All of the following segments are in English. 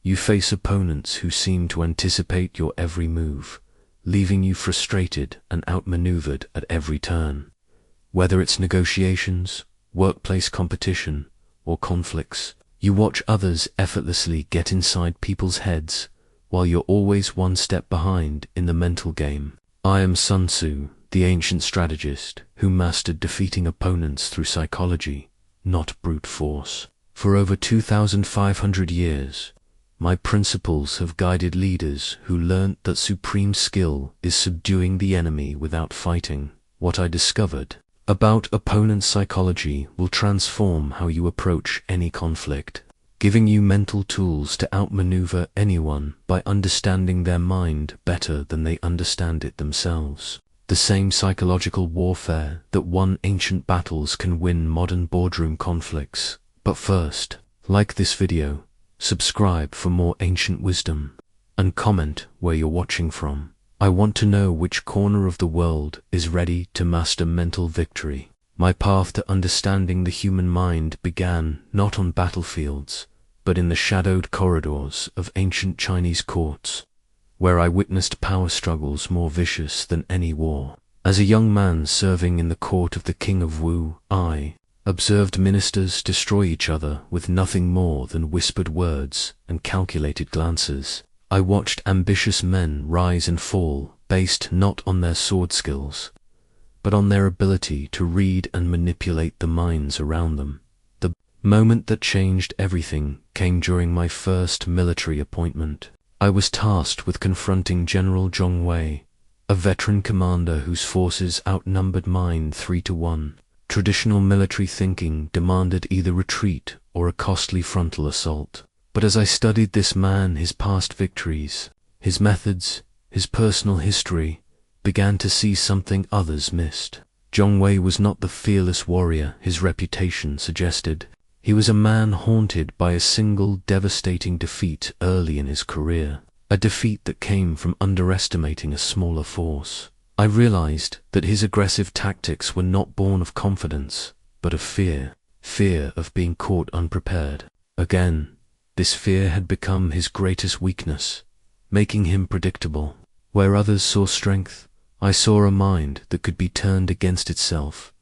You face opponents who seem to anticipate your every move, leaving you frustrated and outmaneuvered at every turn. Whether it's negotiations, workplace competition, or conflicts, you watch others effortlessly get inside people's heads, while you're always one step behind in the mental game. I am Sun Tzu, the ancient strategist who mastered defeating opponents through psychology, not brute force. For over 2,500 years, my principles have guided leaders who learnt that supreme skill is subduing the enemy without fighting. What I discovered about opponent psychology will transform how you approach any conflict, giving you mental tools to outmaneuver anyone by understanding their mind better than they understand it themselves. The same psychological warfare that won ancient battles can win modern boardroom conflicts. But first, like this video, subscribe for more ancient wisdom, and comment where you're watching from. I want to know which corner of the world is ready to master mental victory. My path to understanding the human mind began not on battlefields, but in the shadowed corridors of ancient Chinese courts, where I witnessed power struggles more vicious than any war. As a young man serving in the court of the King of Wu, I observed ministers destroy each other with nothing more than whispered words and calculated glances. I watched ambitious men rise and fall based not on their sword skills, but on their ability to read and manipulate the minds around them. The moment that changed everything came during my first military appointment. I was tasked with confronting General Zhong Wei, a veteran commander whose forces outnumbered mine 3-1. Traditional military thinking demanded either retreat or a costly frontal assault. But as I studied this man, his past victories, his methods, his personal history, began to see something others missed. Zhong Wei was not the fearless warrior his reputation suggested. He was a man haunted by a single devastating defeat early in his career, a defeat that came from underestimating a smaller force. I realized that his aggressive tactics were not born of confidence, but of fear of being caught unprepared. Again, this fear had become his greatest weakness, making him predictable. Where others saw strength, I saw a mind that could be turned against itself.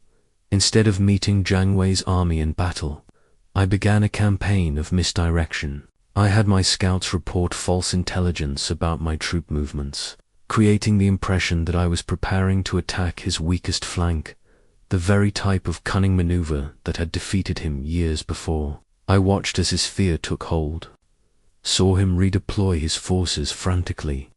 Instead of meeting Zhang Wei's army in battle, I began a campaign of misdirection. I had my scouts report false intelligence about my troop movements, creating the impression that I was preparing to attack his weakest flank, the very type of cunning maneuver that had defeated him years before. I watched as his fear took hold, saw him redeploy his forces frantically,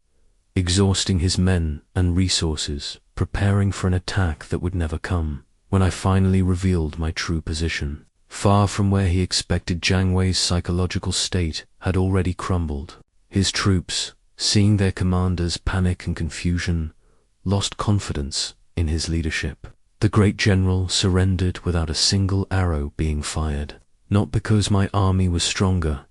exhausting his men and resources, preparing for an attack that would never come. When I finally revealed my true position, far from where he expected, Zhang Wei's psychological state had already crumbled. His troops, seeing their commander's panic and confusion, lost confidence in his leadership. The great general surrendered without a single arrow being fired, not because my army was stronger,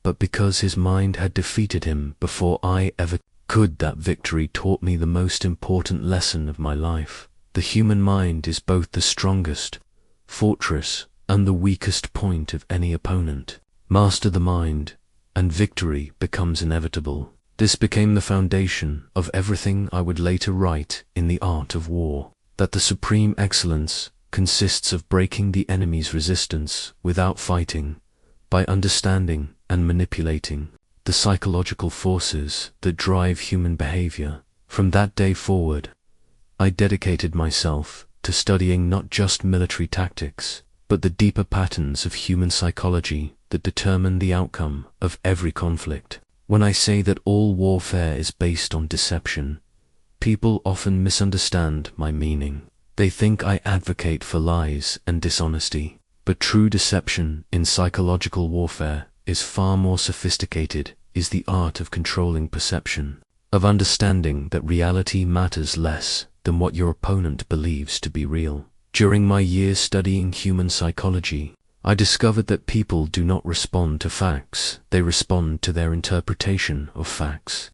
but because his mind had defeated him before I ever could. That victory taught me the most important lesson of my life. The human mind is both the strongest fortress and the weakest point of any opponent. Master the mind, and victory becomes inevitable. This became the foundation of everything I would later write in The Art of War, that the supreme excellence consists of breaking the enemy's resistance without fighting, by understanding and manipulating the psychological forces that drive human behavior. From that day forward, I dedicated myself to studying not just military tactics, but the deeper patterns of human psychology that determine the outcome of every conflict. When I say that all warfare is based on deception, people often misunderstand my meaning. They think I advocate for lies and dishonesty, but true deception in psychological warfare is far more sophisticated. Is the art of controlling perception, of understanding that reality matters less than what your opponent believes to be real. During my years studying human psychology, I discovered that people do not respond to facts, they respond to their interpretation of facts,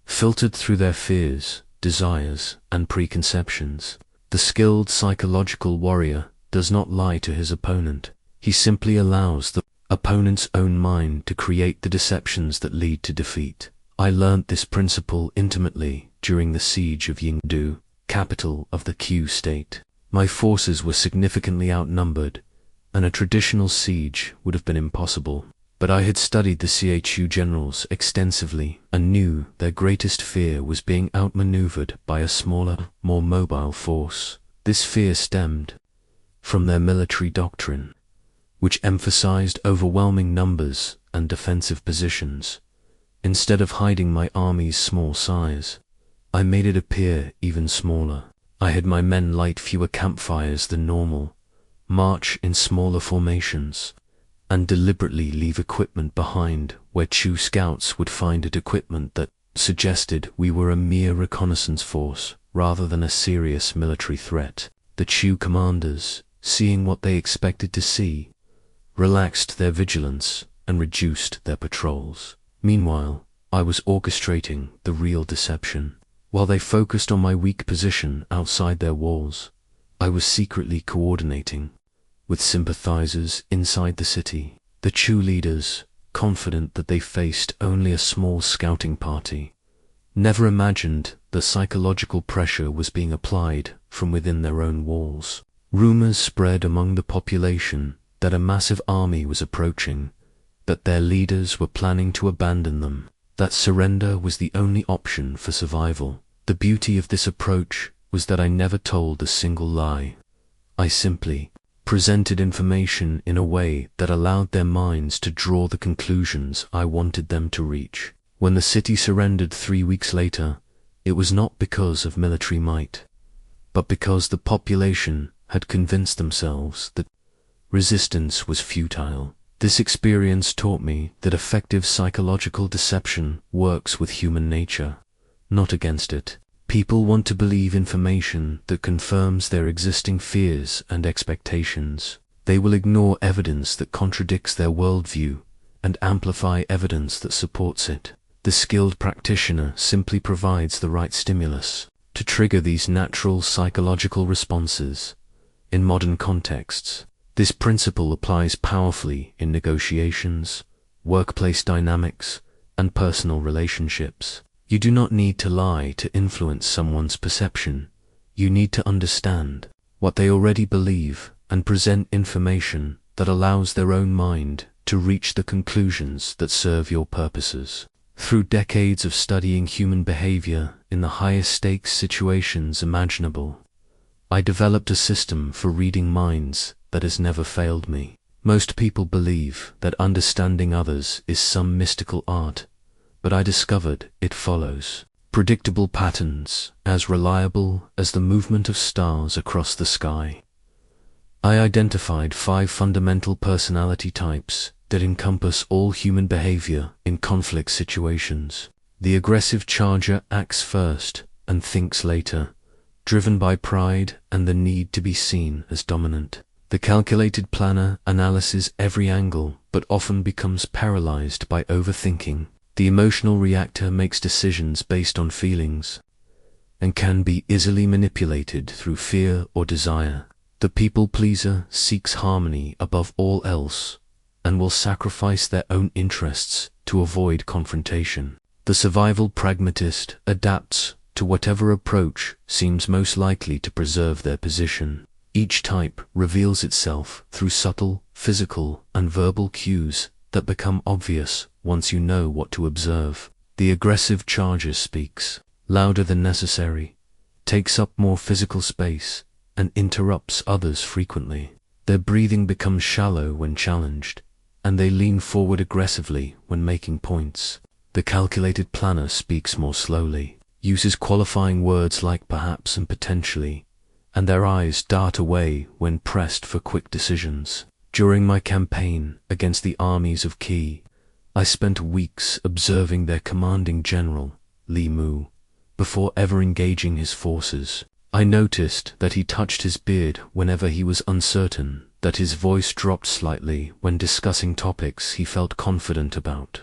filtered through their fears, desires, and preconceptions. The skilled psychological warrior does not lie to his opponent. He simply allows the opponent's own mind to create the deceptions that lead to defeat. I learnt this principle intimately during the siege of Yingdu, capital of the Qiu state. My forces were significantly outnumbered, and a traditional siege would have been impossible. But I had studied the Chu generals extensively and knew their greatest fear was being outmaneuvered by a smaller, more mobile force. This fear stemmed from their military doctrine, which emphasized overwhelming numbers and defensive positions. Instead of hiding my army's small size, I made it appear even smaller. I had my men light fewer campfires than normal, march in smaller formations, and deliberately leave equipment behind where Chu scouts would find it equipment that suggested we were a mere reconnaissance force rather than a serious military threat. The Chu commanders, seeing what they expected to see, relaxed their vigilance and reduced their patrols. Meanwhile, I was orchestrating the real deception. While they focused on my weak position outside their walls, I was secretly coordinating with sympathizers inside the city. The Chu leaders, confident that they faced only a small scouting party, never imagined the psychological pressure was being applied from within their own walls. Rumors spread among the population that a massive army was approaching, that their leaders were planning to abandon them, that surrender was the only option for survival. The beauty of this approach was that I never told a single lie. I simply presented information in a way that allowed their minds to draw the conclusions I wanted them to reach. When the city surrendered 3 weeks later, it was not because of military might, but because the population had convinced themselves that resistance was futile. This experience taught me that effective psychological deception works with human nature, not against it. People want to believe information that confirms their existing fears and expectations. They will ignore evidence that contradicts their worldview and amplify evidence that supports it. The skilled practitioner simply provides the right stimulus to trigger these natural psychological responses. In modern contexts, this principle applies powerfully in negotiations, workplace dynamics, and personal relationships. You do not need to lie to influence someone's perception. You need to understand what they already believe and present information that allows their own mind to reach the conclusions that serve your purposes. Through decades of studying human behavior in the highest stakes situations imaginable, I developed a system for reading minds that has never failed me. Most people believe that understanding others is some mystical art, but I discovered it follows predictable patterns as reliable as the movement of stars across the sky. I identified 5 fundamental personality types that encompass all human behavior in conflict situations. The aggressive charger acts first and thinks later, driven by pride and the need to be seen as dominant. The calculated planner analyzes every angle but often becomes paralyzed by overthinking. The emotional reactor makes decisions based on feelings and can be easily manipulated through fear or desire. The people pleaser seeks harmony above all else and will sacrifice their own interests to avoid confrontation. The survival pragmatist adapts to whatever approach seems most likely to preserve their position. Each type reveals itself through subtle, physical, and verbal cues that become obvious once you know what to observe. The aggressive charger speaks louder than necessary, takes up more physical space, and interrupts others frequently. Their breathing becomes shallow when challenged, and they lean forward aggressively when making points. The calculated planner speaks more slowly, uses qualifying words like perhaps and potentially, and their eyes dart away when pressed for quick decisions. During my campaign against the armies of Qi, I spent weeks observing their commanding general, Li Mu, before ever engaging his forces. I noticed that he touched his beard whenever he was uncertain, that his voice dropped slightly when discussing topics he felt confident about,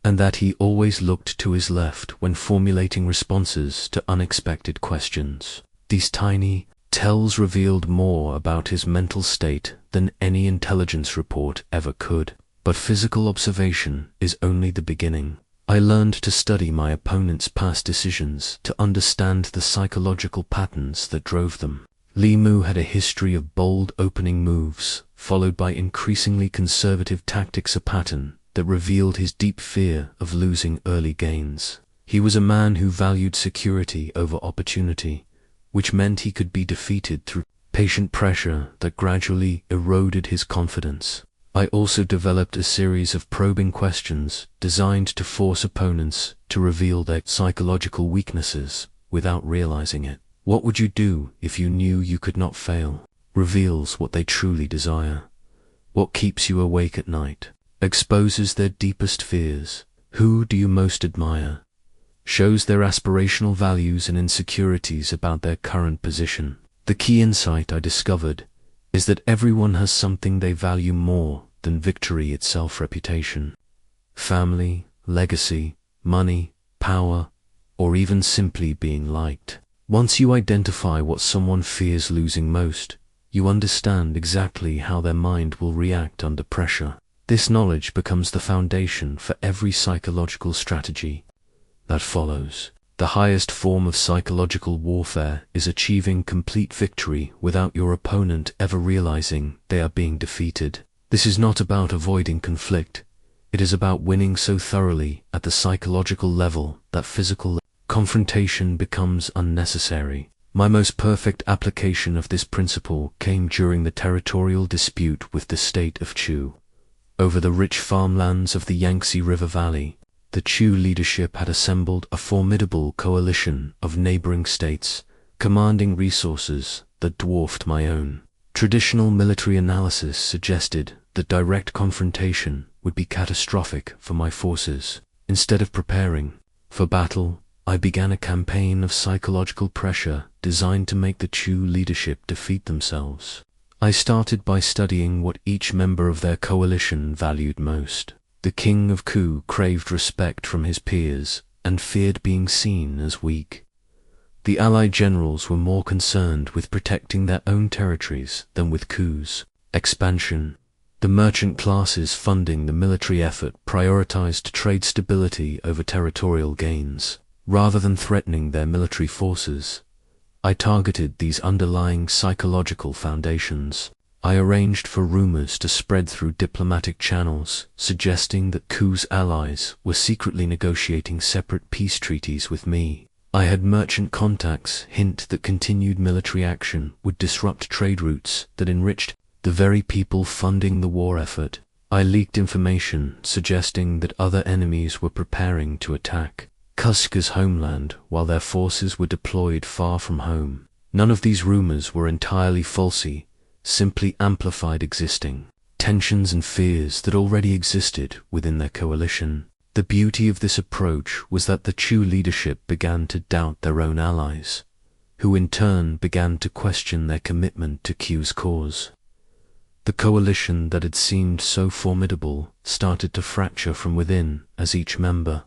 and that he always looked to his left when formulating responses to unexpected questions. These tiny tells revealed more about his mental state than any intelligence report ever could. But physical observation is only the beginning. I learned to study my opponent's past decisions to understand the psychological patterns that drove them. Li Mu had a history of bold opening moves, followed by increasingly conservative tactics, a pattern that revealed his deep fear of losing early gains. He was a man who valued security over opportunity, which meant he could be defeated through patient pressure that gradually eroded his confidence. I also developed a series of probing questions designed to force opponents to reveal their psychological weaknesses without realizing it. What would you do if you knew you could not fail? Reveals what they truly desire. What keeps you awake at night? Exposes their deepest fears. Who do you most admire? Shows their aspirational values and insecurities about their current position. The key insight I discovered is that everyone has something they value more than victory itself: reputation, family, legacy, money, power, or even simply being liked. Once you identify what someone fears losing most, you understand exactly how their mind will react under pressure. This knowledge becomes the foundation for every psychological strategy that follows. The highest form of psychological warfare is achieving complete victory without your opponent ever realizing they are being defeated. This is not about avoiding conflict. It is about winning so thoroughly at the psychological level that physical confrontation becomes unnecessary. My most perfect application of this principle came during the territorial dispute with the state of Chu. Over the rich farmlands of the Yangtze River Valley, the Chu leadership had assembled a formidable coalition of neighboring states, commanding resources that dwarfed my own. Traditional military analysis suggested that direct confrontation would be catastrophic for my forces. Instead of preparing for battle, I began a campaign of psychological pressure designed to make the Chu leadership defeat themselves. I started by studying what each member of their coalition valued most. The king of Ku craved respect from his peers and feared being seen as weak. The allied generals were more concerned with protecting their own territories than with Ku's expansion. The merchant classes funding the military effort prioritized trade stability over territorial gains. Rather than threatening their military forces, I targeted these underlying psychological foundations. I arranged for rumors to spread through diplomatic channels, suggesting that Ku's allies were secretly negotiating separate peace treaties with me. I had merchant contacts hint that continued military action would disrupt trade routes that enriched the very people funding the war effort. I leaked information suggesting that other enemies were preparing to attack Kuska's homeland while their forces were deployed far from home. None of these rumors were entirely falsy, simply amplified existing tensions and fears that already existed within their coalition. The beauty of this approach was that the Chu leadership began to doubt their own allies, who in turn began to question their commitment to Ku's cause. The coalition that had seemed so formidable started to fracture from within as each member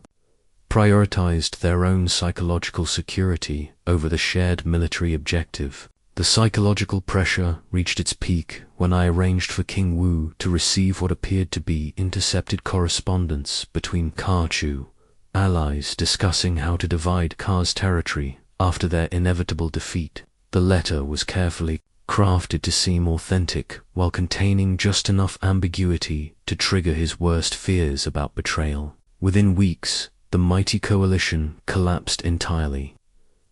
prioritized their own psychological security over the shared military objective. The psychological pressure reached its peak when I arranged for King Wu to receive what appeared to be intercepted correspondence between Ka-Chu allies discussing how to divide Ka's territory after their inevitable defeat. The letter was carefully crafted to seem authentic while containing just enough ambiguity to trigger his worst fears about betrayal. Within weeks, the mighty coalition collapsed entirely.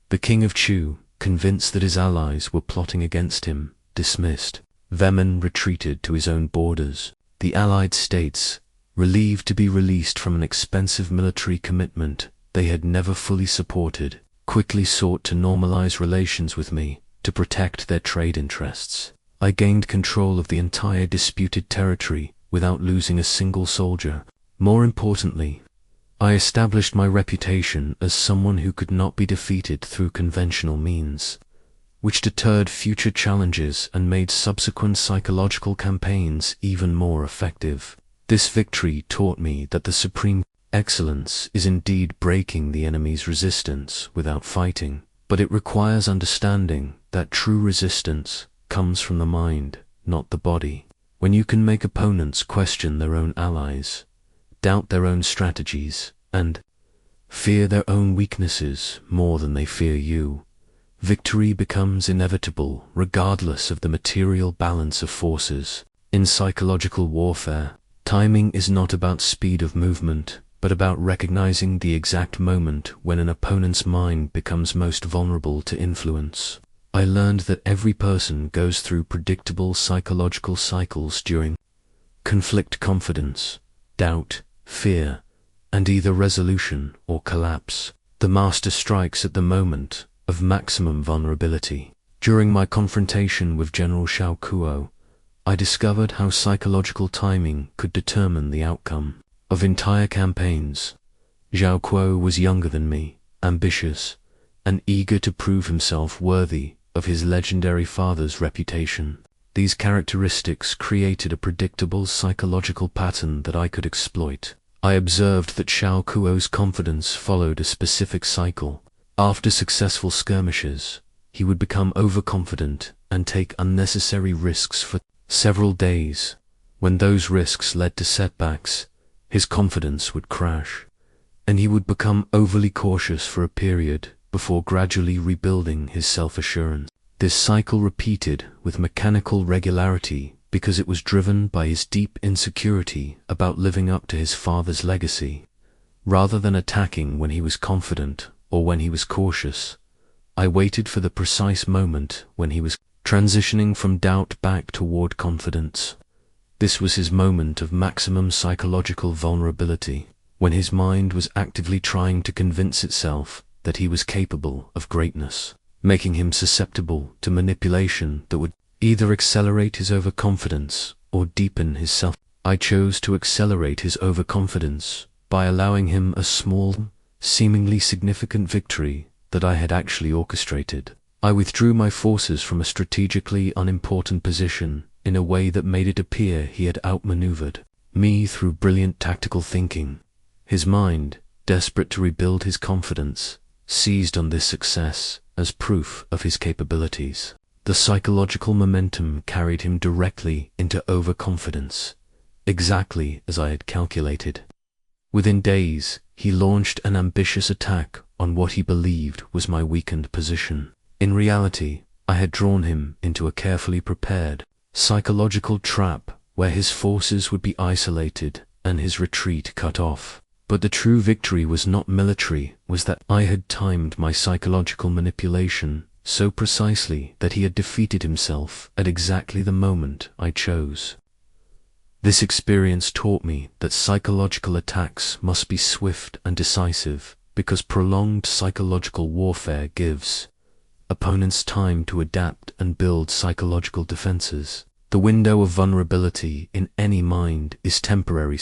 The King of Chu, convinced that his allies were plotting against him, dismissed. Veman retreated to his own borders. The allied states, relieved to be released from an expensive military commitment they had never fully supported, quickly sought to normalize relations with me to protect their trade interests. I gained control of the entire disputed territory without losing a single soldier. More importantly, I established my reputation as someone who could not be defeated through conventional means, which deterred future challenges and made subsequent psychological campaigns even more effective. This victory taught me that the supreme excellence is indeed breaking the enemy's resistance without fighting, but it requires understanding that true resistance comes from the mind, not the body. When you can make opponents question their own allies, doubt their own strategies, and fear their own weaknesses more than they fear you, victory becomes inevitable regardless of the material balance of forces. In psychological warfare, timing is not about speed of movement, but about recognizing the exact moment when an opponent's mind becomes most vulnerable to influence. I learned that every person goes through predictable psychological cycles during conflict: confidence, doubt, fear, and either resolution or collapse. The master strikes at the moment of maximum vulnerability. During my confrontation with General Xiao Kuo, I discovered how psychological timing could determine the outcome of entire campaigns. Xiao Kuo was younger than me, ambitious, and eager to prove himself worthy of his legendary father's reputation. These characteristics created a predictable psychological pattern that I could exploit. I observed that Xiao Kuo's confidence followed a specific cycle. After successful skirmishes, he would become overconfident and take unnecessary risks for several days. When those risks led to setbacks, his confidence would crash, and he would become overly cautious for a period before gradually rebuilding his self-assurance. This cycle repeated with mechanical regularity because it was driven by his deep insecurity about living up to his father's legacy. Rather than attacking when he was confident or when he was cautious, I waited for the precise moment when he was transitioning from doubt back toward confidence. This was his moment of maximum psychological vulnerability, when his mind was actively trying to convince itself that he was capable of greatness, making him susceptible to manipulation that would either accelerate his overconfidence or deepen his self. I chose to accelerate his overconfidence by allowing him a small, seemingly significant victory that I had actually orchestrated. I withdrew my forces from a strategically unimportant position in a way that made it appear he had outmaneuvered me through brilliant tactical thinking. His mind, desperate to rebuild his confidence, seized on this success as proof of his capabilities. The psychological momentum carried him directly into overconfidence, exactly as I had calculated. Within days, he launched an ambitious attack on what he believed was my weakened position. In reality, I had drawn him into a carefully prepared psychological trap where his forces would be isolated and his retreat cut off. But the true victory was not military, was that I had timed my psychological manipulation so precisely that he had defeated himself at exactly the moment I chose. This experience taught me that psychological attacks must be swift and decisive because prolonged psychological warfare gives opponents time to adapt and build psychological defenses. The window of vulnerability in any mind is temporary,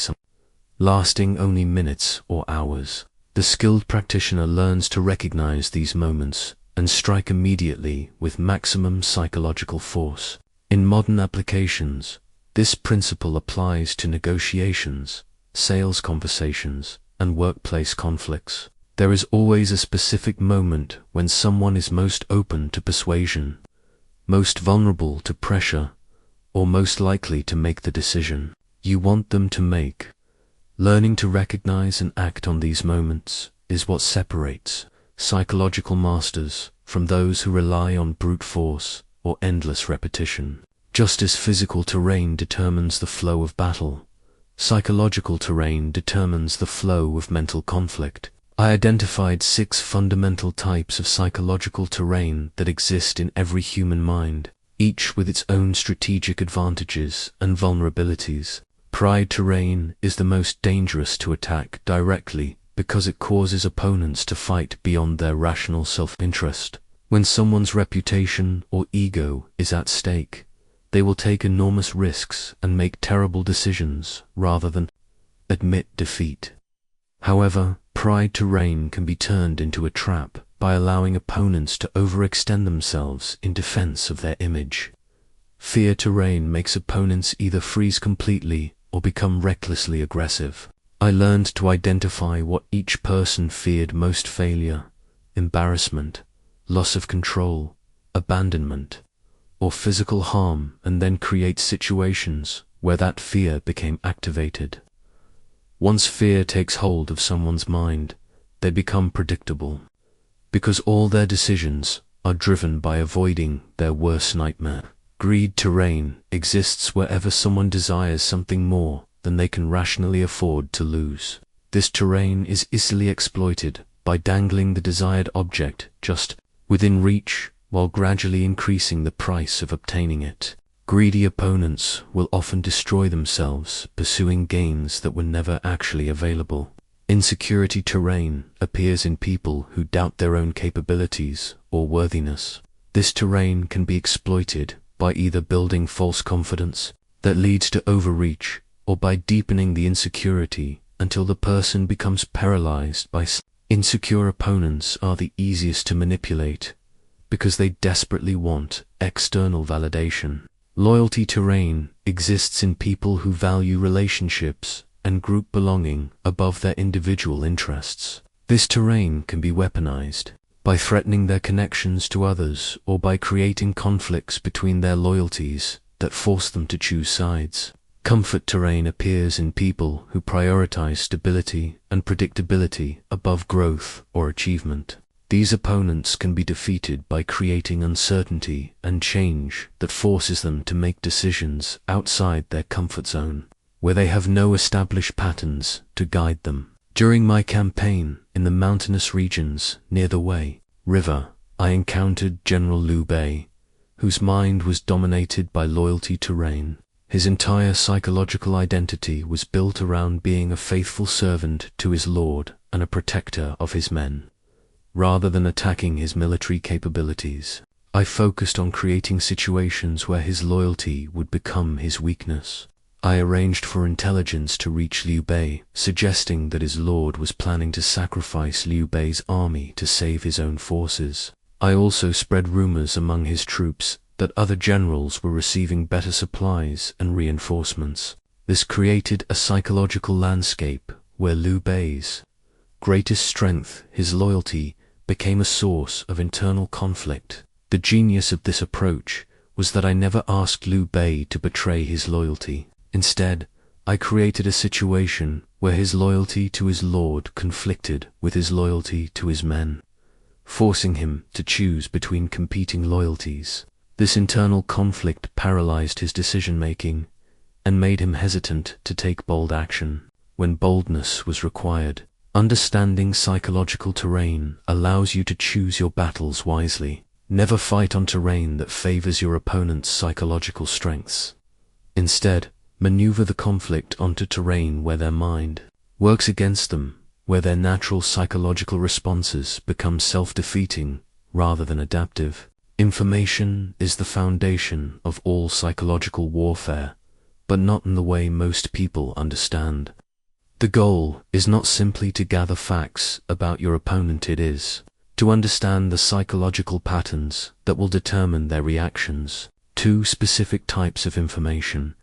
lasting only minutes or hours. The skilled practitioner learns to recognize these moments and strike immediately with maximum psychological force. In modern applications, this principle applies to negotiations, sales conversations, and workplace conflicts. There is always a specific moment when someone is most open to persuasion, most vulnerable to pressure, or most likely to make the decision you want them to make. Learning to recognize and act on these moments is what separates psychological masters from those who rely on brute force or endless repetition. Just as physical terrain determines the flow of battle, psychological terrain determines the flow of mental conflict. I identified 6 fundamental types of psychological terrain that exist in every human mind, each with its own strategic advantages and vulnerabilities. Pride terrain is the most dangerous to attack directly because it causes opponents to fight beyond their rational self-interest. When someone's reputation or ego is at stake, they will take enormous risks and make terrible decisions rather than admit defeat. However, pride terrain can be turned into a trap by allowing opponents to overextend themselves in defense of their image. Fear terrain makes opponents either freeze completely or become recklessly aggressive. I learned to identify what each person feared most: failure, embarrassment, loss of control, abandonment, or physical harm, and then create situations where that fear became activated. Once fear takes hold of someone's mind, they become predictable, because all their decisions are driven by avoiding their worst nightmare. Greed terrain exists wherever someone desires something more than they can rationally afford to lose. This terrain is easily exploited by dangling the desired object just within reach while gradually increasing the price of obtaining it. Greedy opponents will often destroy themselves pursuing gains that were never actually available. Insecurity terrain appears in people who doubt their own capabilities or worthiness. This terrain can be exploited by either building false confidence that leads to overreach or by deepening the insecurity until the person becomes paralyzed by insecure. Opponents are the easiest to manipulate because they desperately want external validation. Loyalty terrain exists in people who value relationships and group belonging above their individual interests. This terrain can be weaponized by threatening their connections to others or by creating conflicts between their loyalties that force them to choose sides. Comfort terrain appears in people who prioritize stability and predictability above growth or achievement. These opponents can be defeated by creating uncertainty and change that forces them to make decisions outside their comfort zone, where they have no established patterns to guide them. During my campaign in the mountainous regions near the Wei River, I encountered General Liu Bei, whose mind was dominated by loyalty terrain. His entire psychological identity was built around being a faithful servant to his lord and a protector of his men. Rather than attacking his military capabilities, I focused on creating situations where his loyalty would become his weakness. I arranged for intelligence to reach Liu Bei, suggesting that his lord was planning to sacrifice Liu Bei's army to save his own forces. I also spread rumors among his troops that other generals were receiving better supplies and reinforcements. This created a psychological landscape where Liu Bei's greatest strength, his loyalty, became a source of internal conflict. The genius of this approach was that I never asked Liu Bei to betray his loyalty. Instead, I created a situation where his loyalty to his lord conflicted with his loyalty to his men, forcing him to choose between competing loyalties. This internal conflict paralyzed his decision-making and made him hesitant to take bold action when boldness was required. Understanding psychological terrain allows you to choose your battles wisely. Never fight on terrain that favors your opponent's psychological strengths. Instead, maneuver the conflict onto terrain where their mind works against them, where their natural psychological responses become self-defeating rather than adaptive. Information is the foundation of all psychological warfare, but not in the way most people understand. The goal is not simply to gather facts about your opponent, it is to understand the psychological patterns that will determine their reactions to specific types of information.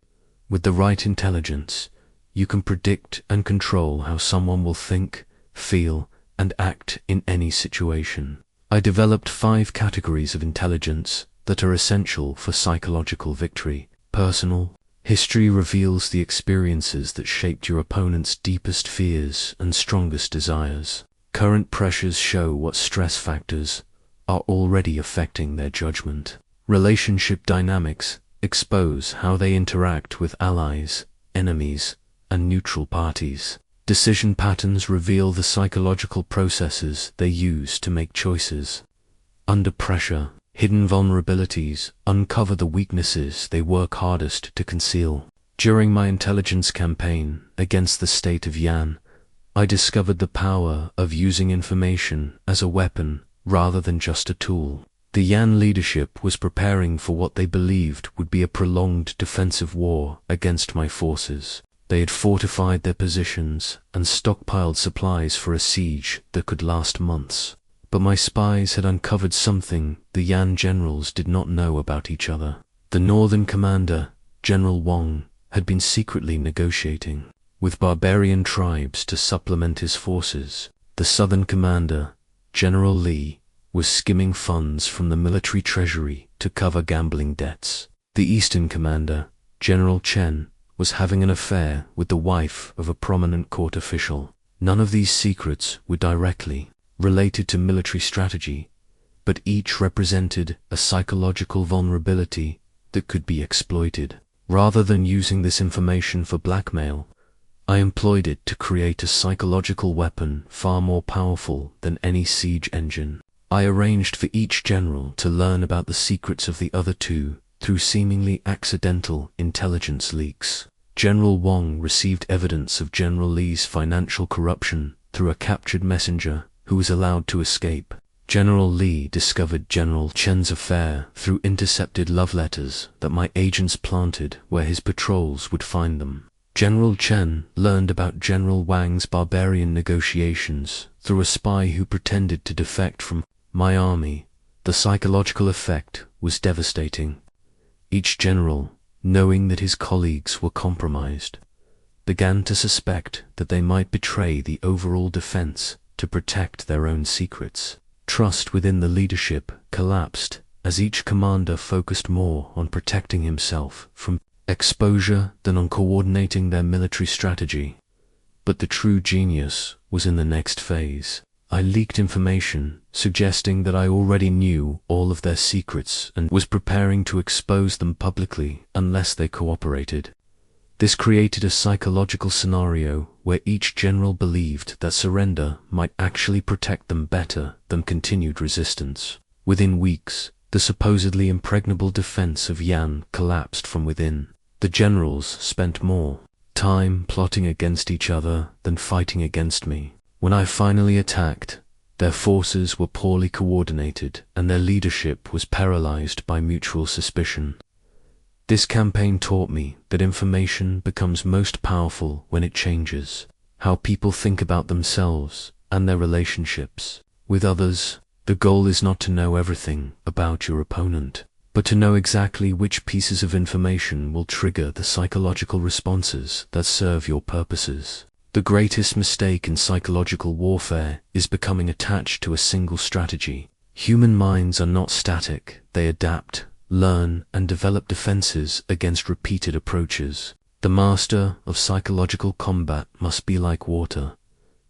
With the right intelligence, you can predict and control how someone will think, feel, and act in any situation. I developed 5 categories of intelligence that are essential for psychological victory. Personal. History reveals the experiences that shaped your opponent's deepest fears and strongest desires. Current pressures show what stress factors are already affecting their judgment. Relationship dynamics expose how they interact with allies, enemies, and neutral parties. Decision patterns reveal the psychological processes they use to make choices. Under pressure, hidden vulnerabilities uncover the weaknesses they work hardest to conceal. During my intelligence campaign against the state of Yan, I discovered the power of using information as a weapon rather than just a tool. The Yan leadership was preparing for what they believed would be a prolonged defensive war against my forces. They had fortified their positions and stockpiled supplies for a siege that could last months. But my spies had uncovered something the Yan generals did not know about each other. The northern commander, General Wang, had been secretly negotiating with barbarian tribes to supplement his forces. The southern commander, General Li, was skimming funds from the military treasury to cover gambling debts. The eastern commander, General Chen, was having an affair with the wife of a prominent court official. None of these secrets were directly related to military strategy, but each represented a psychological vulnerability that could be exploited. Rather than using this information for blackmail, I employed it to create a psychological weapon far more powerful than any siege engine. I arranged for each general to learn about the secrets of the other two through seemingly accidental intelligence leaks. General Wang received evidence of General Li's financial corruption through a captured messenger who was allowed to escape. General Li discovered General Chen's affair through intercepted love letters that my agents planted where his patrols would find them. General Chen learned about General Wang's barbarian negotiations through a spy who pretended to defect from my army. The psychological effect was devastating. Each general, knowing that his colleagues were compromised, began to suspect that they might betray the overall defense to protect their own secrets. Trust within the leadership collapsed as each commander focused more on protecting himself from exposure than on coordinating their military strategy. But the true genius was in the next phase. I leaked information suggesting that I already knew all of their secrets and was preparing to expose them publicly unless they cooperated. This created a psychological scenario where each general believed that surrender might actually protect them better than continued resistance. Within weeks, the supposedly impregnable defense of Yan collapsed from within. The generals spent more time plotting against each other than fighting against me. When I finally attacked, their forces were poorly coordinated and their leadership was paralyzed by mutual suspicion. This campaign taught me that information becomes most powerful when it changes how people think about themselves and their relationships with others. The goal is not to know everything about your opponent, but to know exactly which pieces of information will trigger the psychological responses that serve your purposes. The greatest mistake in psychological warfare is becoming attached to a single strategy. Human minds are not static, they adapt, learn, and develop defenses against repeated approaches. The master of psychological combat must be like water,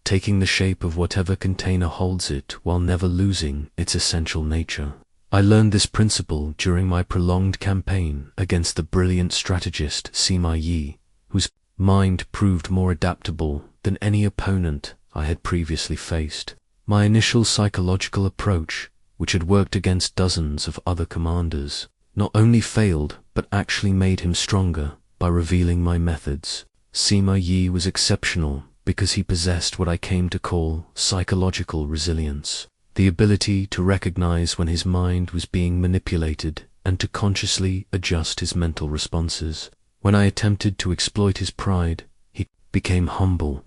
taking the shape of whatever container holds it while never losing its essential nature. I learned this principle during my prolonged campaign against the brilliant strategist Sima Yi, whose mind proved more adaptable than any opponent I had previously faced. My initial psychological approach, which had worked against dozens of other commanders, not only failed but actually made him stronger by revealing my methods. Sima Yi was exceptional because he possessed what I came to call psychological resilience, the ability to recognize when his mind was being manipulated and to consciously adjust his mental responses. When I attempted to exploit his pride, he became humble.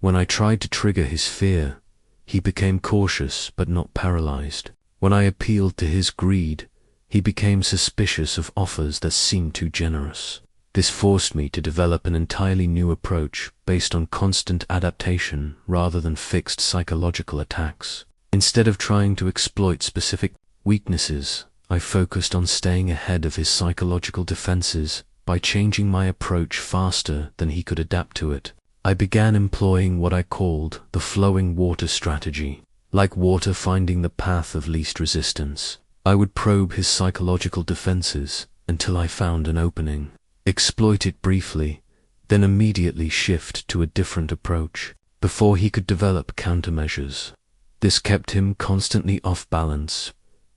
When I tried to trigger his fear, he became cautious but not paralyzed. When I appealed to his greed, he became suspicious of offers that seemed too generous. This forced me to develop an entirely new approach based on constant adaptation rather than fixed psychological attacks. Instead of trying to exploit specific weaknesses, I focused on staying ahead of his psychological defenses by changing my approach faster than he could adapt to it. I began employing what I called the flowing water strategy. Like water finding the path of least resistance, I would probe his psychological defenses until I found an opening, exploit it briefly, then immediately shift to a different approach before he could develop countermeasures. This kept him constantly off balance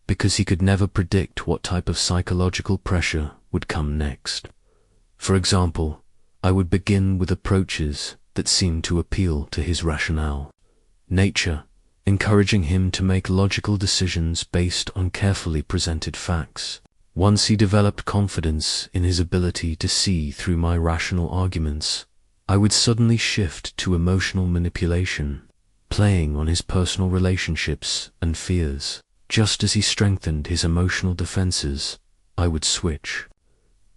because he could never predict what type of psychological pressure would come next. For example, I would begin with approaches that seemed to appeal to his rationale, nature, encouraging him to make logical decisions based on carefully presented facts. Once he developed confidence in his ability to see through my rational arguments, I would suddenly shift to emotional manipulation, playing on his personal relationships and fears. Just as he strengthened his emotional defenses, I would switch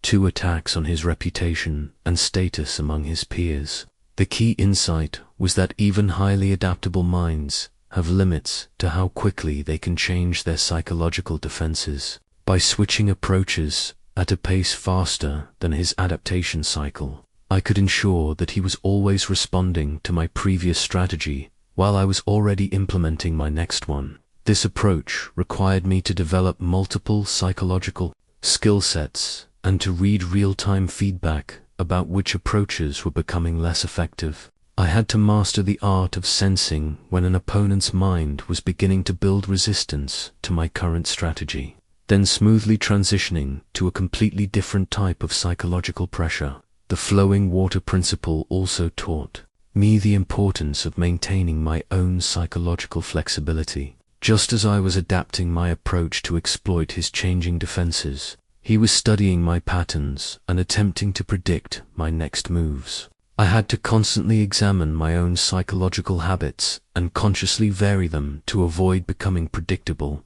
to attacks on his reputation and status among his peers. The key insight was that even highly adaptable minds have limits to how quickly they can change their psychological defenses. By switching approaches at a pace faster than his adaptation cycle. I could ensure that he was always responding to my previous strategy while I was already implementing my next one. This approach required me to develop multiple psychological skill sets and to read real-time feedback about which approaches were becoming less effective. I had to master the art of sensing when an opponent's mind was beginning to build resistance to my current strategy, then smoothly transitioning to a completely different type of psychological pressure. The flowing water principle also taught me the importance of maintaining my own psychological flexibility. Just as I was adapting my approach to exploit his changing defenses, he was studying my patterns and attempting to predict my next moves. I had to constantly examine my own psychological habits and consciously vary them to avoid becoming predictable.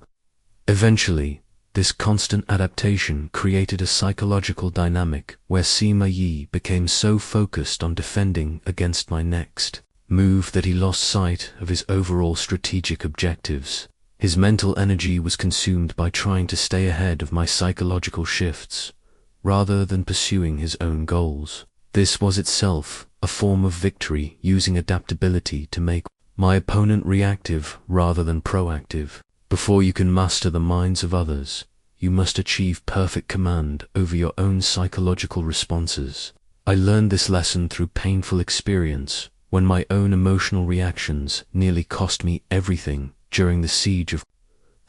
Eventually, this constant adaptation created a psychological dynamic where Sima Yi became so focused on defending against my next move that he lost sight of his overall strategic objectives. His mental energy was consumed by trying to stay ahead of my psychological shifts, rather than pursuing his own goals. This was itself a form of victory, using adaptability to make my opponent reactive rather than proactive. Before you can master the minds of others, you must achieve perfect command over your own psychological responses. I learned this lesson through painful experience, when my own emotional reactions nearly cost me everything during the siege of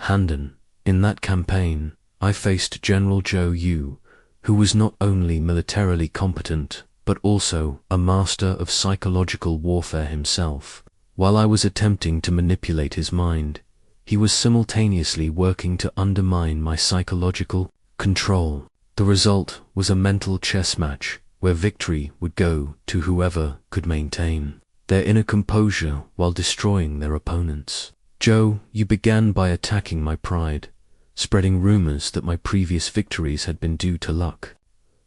Handan. In that campaign, I faced General Zhou Yu, who was not only militarily competent, but also a master of psychological warfare himself. While I was attempting to manipulate his mind, he was simultaneously working to undermine my psychological control. The result was a mental chess match where victory would go to whoever could maintain their inner composure while destroying their opponents. Zhou Yu began by attacking my pride, spreading rumors that my previous victories had been due to luck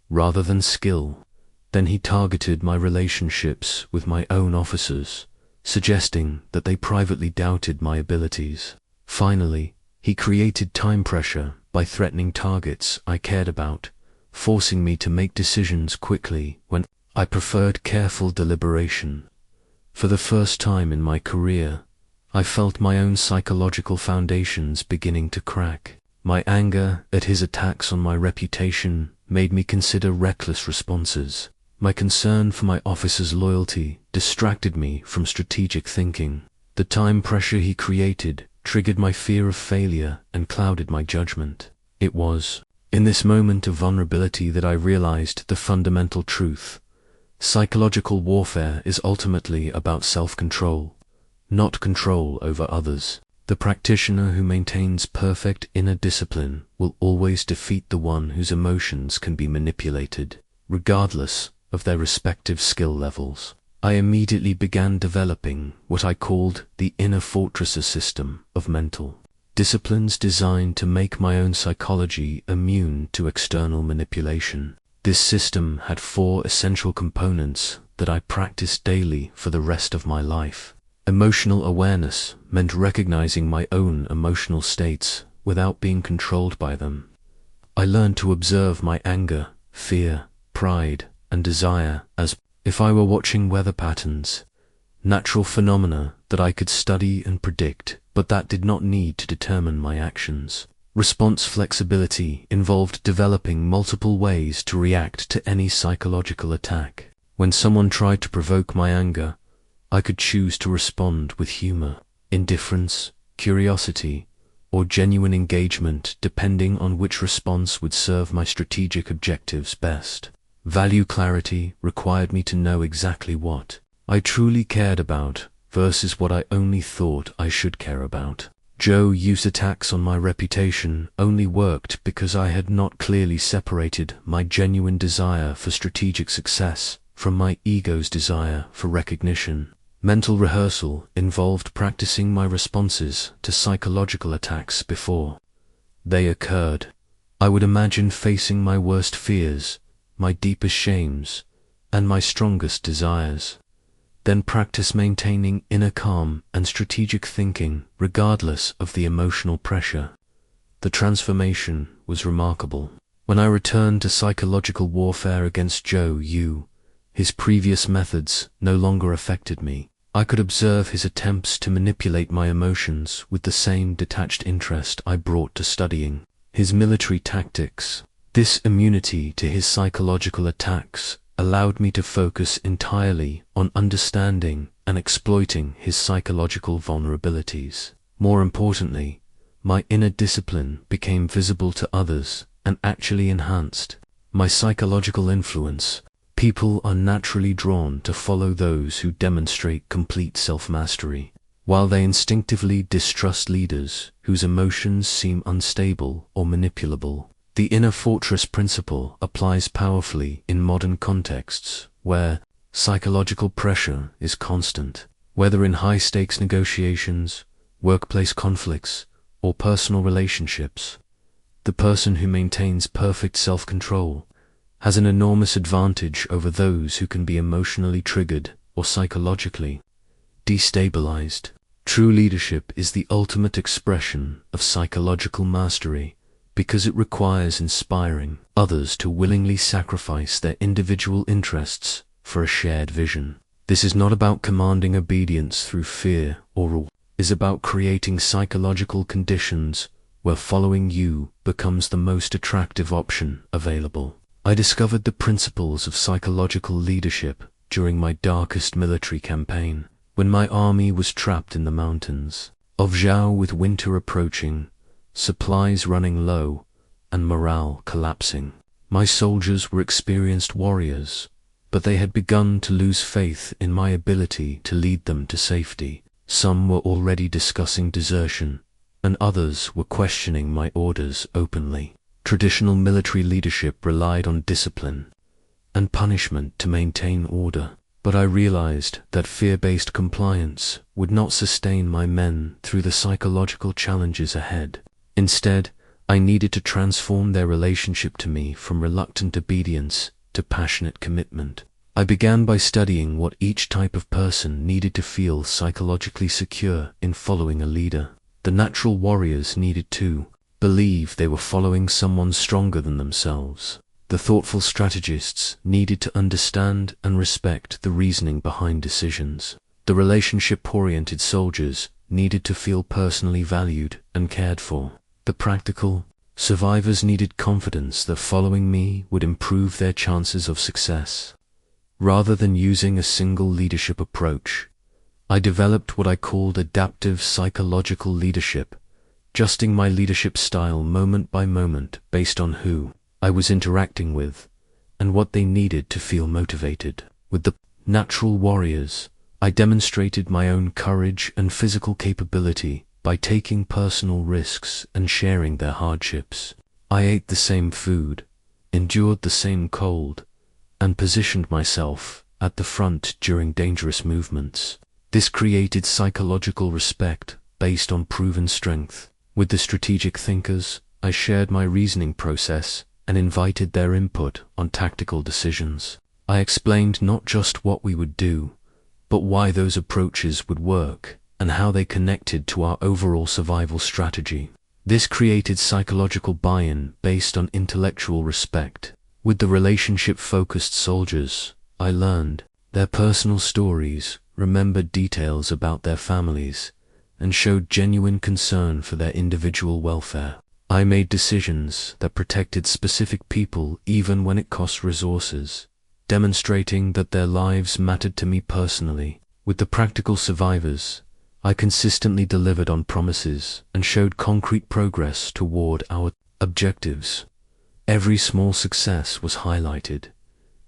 rather than skill. Then he targeted my relationships with my own officers, suggesting that they privately doubted my abilities. Finally, he created time pressure by threatening targets I cared about, forcing me to make decisions quickly when I preferred careful deliberation. For the first time in my career, I felt my own psychological foundations beginning to crack. My anger at his attacks on my reputation made me consider reckless responses. My concern for my officer's loyalty distracted me from strategic thinking. The time pressure he created triggered my fear of failure and clouded my judgment. It was in this moment of vulnerability that I realized the fundamental truth. Psychological warfare is ultimately about self-control, not control over others. The practitioner who maintains perfect inner discipline will always defeat the one whose emotions can be manipulated, regardless of their respective skill levels. I immediately began developing what I called the inner fortresses system of mental disciplines designed to make my own psychology immune to external manipulation. This system had 4 essential components that I practiced daily for the rest of my life. Emotional awareness meant recognizing my own emotional states without being controlled by them. I learned to observe my anger, fear, pride, and desire as if I were watching weather patterns, natural phenomena that I could study and predict, but that did not need to determine my actions. Response flexibility involved developing multiple ways to react to any psychological attack. When someone tried to provoke my anger, I could choose to respond with humor, indifference, curiosity, or genuine engagement depending on which response would serve my strategic objectives best. Value clarity required me to know exactly what I truly cared about versus what I only thought I should care about. Zhou Yu's attacks on my reputation only worked because I had not clearly separated my genuine desire for strategic success from my ego's desire for recognition. Mental rehearsal involved practicing my responses to psychological attacks before they occurred. I would imagine facing my worst fears, my deepest shames, and my strongest desires. Then practice maintaining inner calm and strategic thinking regardless of the emotional pressure. The transformation was remarkable. When I returned to psychological warfare against Joe Yu, his previous methods no longer affected me. I could observe his attempts to manipulate my emotions with the same detached interest I brought to studying his military tactics. This immunity to his psychological attacks allowed me to focus entirely on understanding and exploiting his psychological vulnerabilities. More importantly, my inner discipline became visible to others and actually enhanced my psychological influence. People are naturally drawn to follow those who demonstrate complete self-mastery, while they instinctively distrust leaders whose emotions seem unstable or manipulable. The inner fortress principle applies powerfully in modern contexts where psychological pressure is constant. Whether in high-stakes negotiations, workplace conflicts, or personal relationships, the person who maintains perfect self-control has an enormous advantage over those who can be emotionally triggered or psychologically destabilized. True leadership is the ultimate expression of psychological mastery because it requires inspiring others to willingly sacrifice their individual interests for a shared vision. This is not about commanding obedience through fear or rule. It is about creating psychological conditions where following you becomes the most attractive option available. I discovered the principles of psychological leadership during my darkest military campaign, when my army was trapped in the mountains of Zhao with winter approaching, supplies running low, and morale collapsing. My soldiers were experienced warriors, but they had begun to lose faith in my ability to lead them to safety. Some were already discussing desertion, and others were questioning my orders openly. Traditional military leadership relied on discipline and punishment to maintain order, but I realized that fear-based compliance would not sustain my men through the psychological challenges ahead. Instead, I needed to transform their relationship to me from reluctant obedience to passionate commitment. I began by studying what each type of person needed to feel psychologically secure in following a leader. The natural warriors needed to believe they were following someone stronger than themselves. The thoughtful strategists needed to understand and respect the reasoning behind decisions. The relationship-oriented soldiers needed to feel personally valued and cared for. The practical survivors needed confidence that following me would improve their chances of success. Rather than using a single leadership approach, I developed what I called adaptive psychological leadership, adjusting my leadership style moment by moment based on who I was interacting with and what they needed to feel motivated. With the natural warriors, I demonstrated my own courage and physical capability by taking personal risks and sharing their hardships. I ate the same food, endured the same cold, and positioned myself at the front during dangerous movements. This created psychological respect based on proven strength. With the strategic thinkers, I shared my reasoning process and invited their input on tactical decisions. I explained not just what we would do, but why those approaches would work and how they connected to our overall survival strategy. This created psychological buy-in based on intellectual respect. With the relationship-focused soldiers, I learned their personal stories, remembered details about their families, and showed genuine concern for their individual welfare. I made decisions that protected specific people even when it cost resources, demonstrating that their lives mattered to me personally. With the practical survivors, I consistently delivered on promises and showed concrete progress toward our objectives. Every small success was highlighted,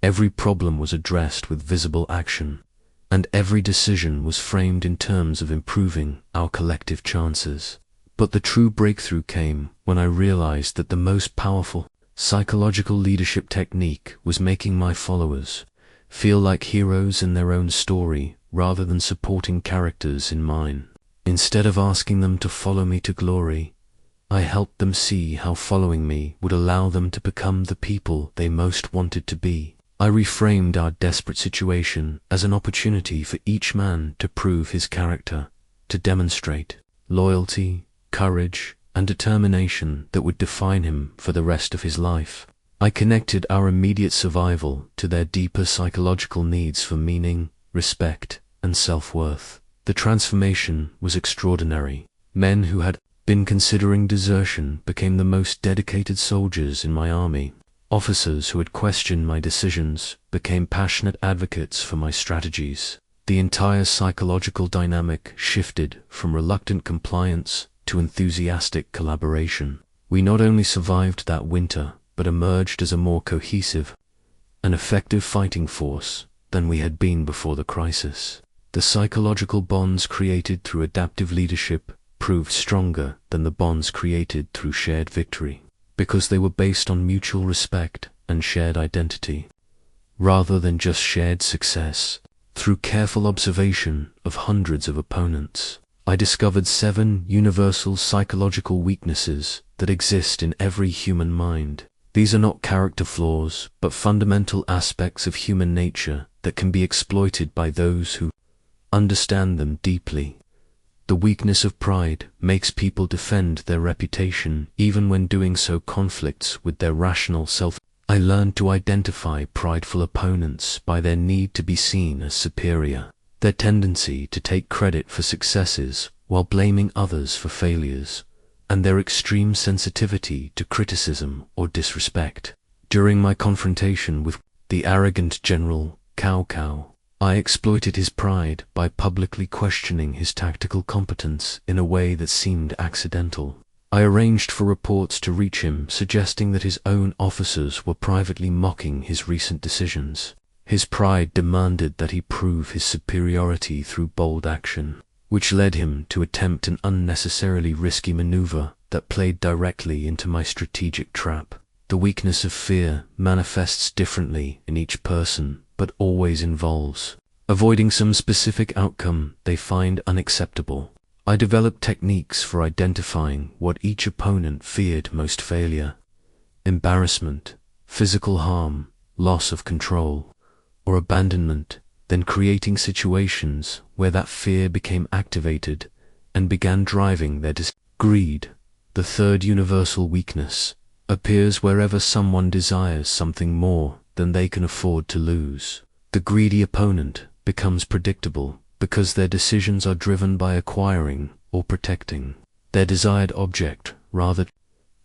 every problem was addressed with visible action, and every decision was framed in terms of improving our collective chances. But the true breakthrough came when I realized that the most powerful psychological leadership technique was making my followers feel like heroes in their own story rather than supporting characters in mine. Instead of asking them to follow me to glory, I helped them see how following me would allow them to become the people they most wanted to be. I reframed our desperate situation as an opportunity for each man to prove his character, to demonstrate loyalty, courage, and determination that would define him for the rest of his life. I connected our immediate survival to their deeper psychological needs for meaning, respect, and self-worth. The transformation was extraordinary. Men who had been considering desertion became the most dedicated soldiers in my army. Officers who had questioned my decisions became passionate advocates for my strategies. The entire psychological dynamic shifted from reluctant compliance to enthusiastic collaboration. We not only survived that winter, but emerged as a more cohesive and effective fighting force than we had been before the crisis. The psychological bonds created through adaptive leadership proved stronger than the bonds created through shared victory, because they were based on mutual respect and shared identity, rather than just shared success. Through careful observation of hundreds of opponents, I discovered 7 universal psychological weaknesses that exist in every human mind. These are not character flaws, but fundamental aspects of human nature that can be exploited by those who understand them deeply. The weakness of pride makes people defend their reputation even when doing so conflicts with their rational self. I learned to identify prideful opponents by their need to be seen as superior, their tendency to take credit for successes while blaming others for failures, and their extreme sensitivity to criticism or disrespect. During my confrontation with the arrogant General Cao Cao, I exploited his pride by publicly questioning his tactical competence in a way that seemed accidental. I arranged for reports to reach him suggesting that his own officers were privately mocking his recent decisions. His pride demanded that he prove his superiority through bold action, which led him to attempt an unnecessarily risky maneuver that played directly into my strategic trap. The weakness of fear manifests differently in each person, but always involves avoiding some specific outcome they find unacceptable. I developed techniques for identifying what each opponent feared most: failure, embarrassment, physical harm, loss of control, or abandonment, then creating situations where that fear became activated and began driving their greed. The third universal weakness appears wherever someone desires something more than they can afford to lose. The greedy opponent becomes predictable because their decisions are driven by acquiring or protecting their desired object rather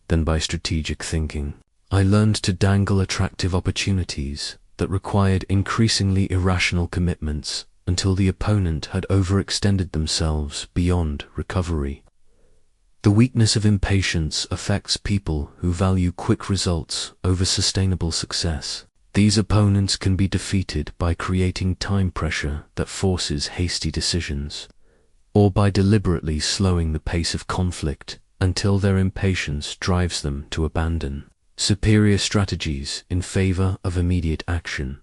than by strategic thinking. I learned to dangle attractive opportunities that required increasingly irrational commitments until the opponent had overextended themselves beyond recovery. The weakness of impatience affects people who value quick results over sustainable success. These opponents can be defeated by creating time pressure that forces hasty decisions, or by deliberately slowing the pace of conflict until their impatience drives them to abandon superior strategies in favor of immediate action.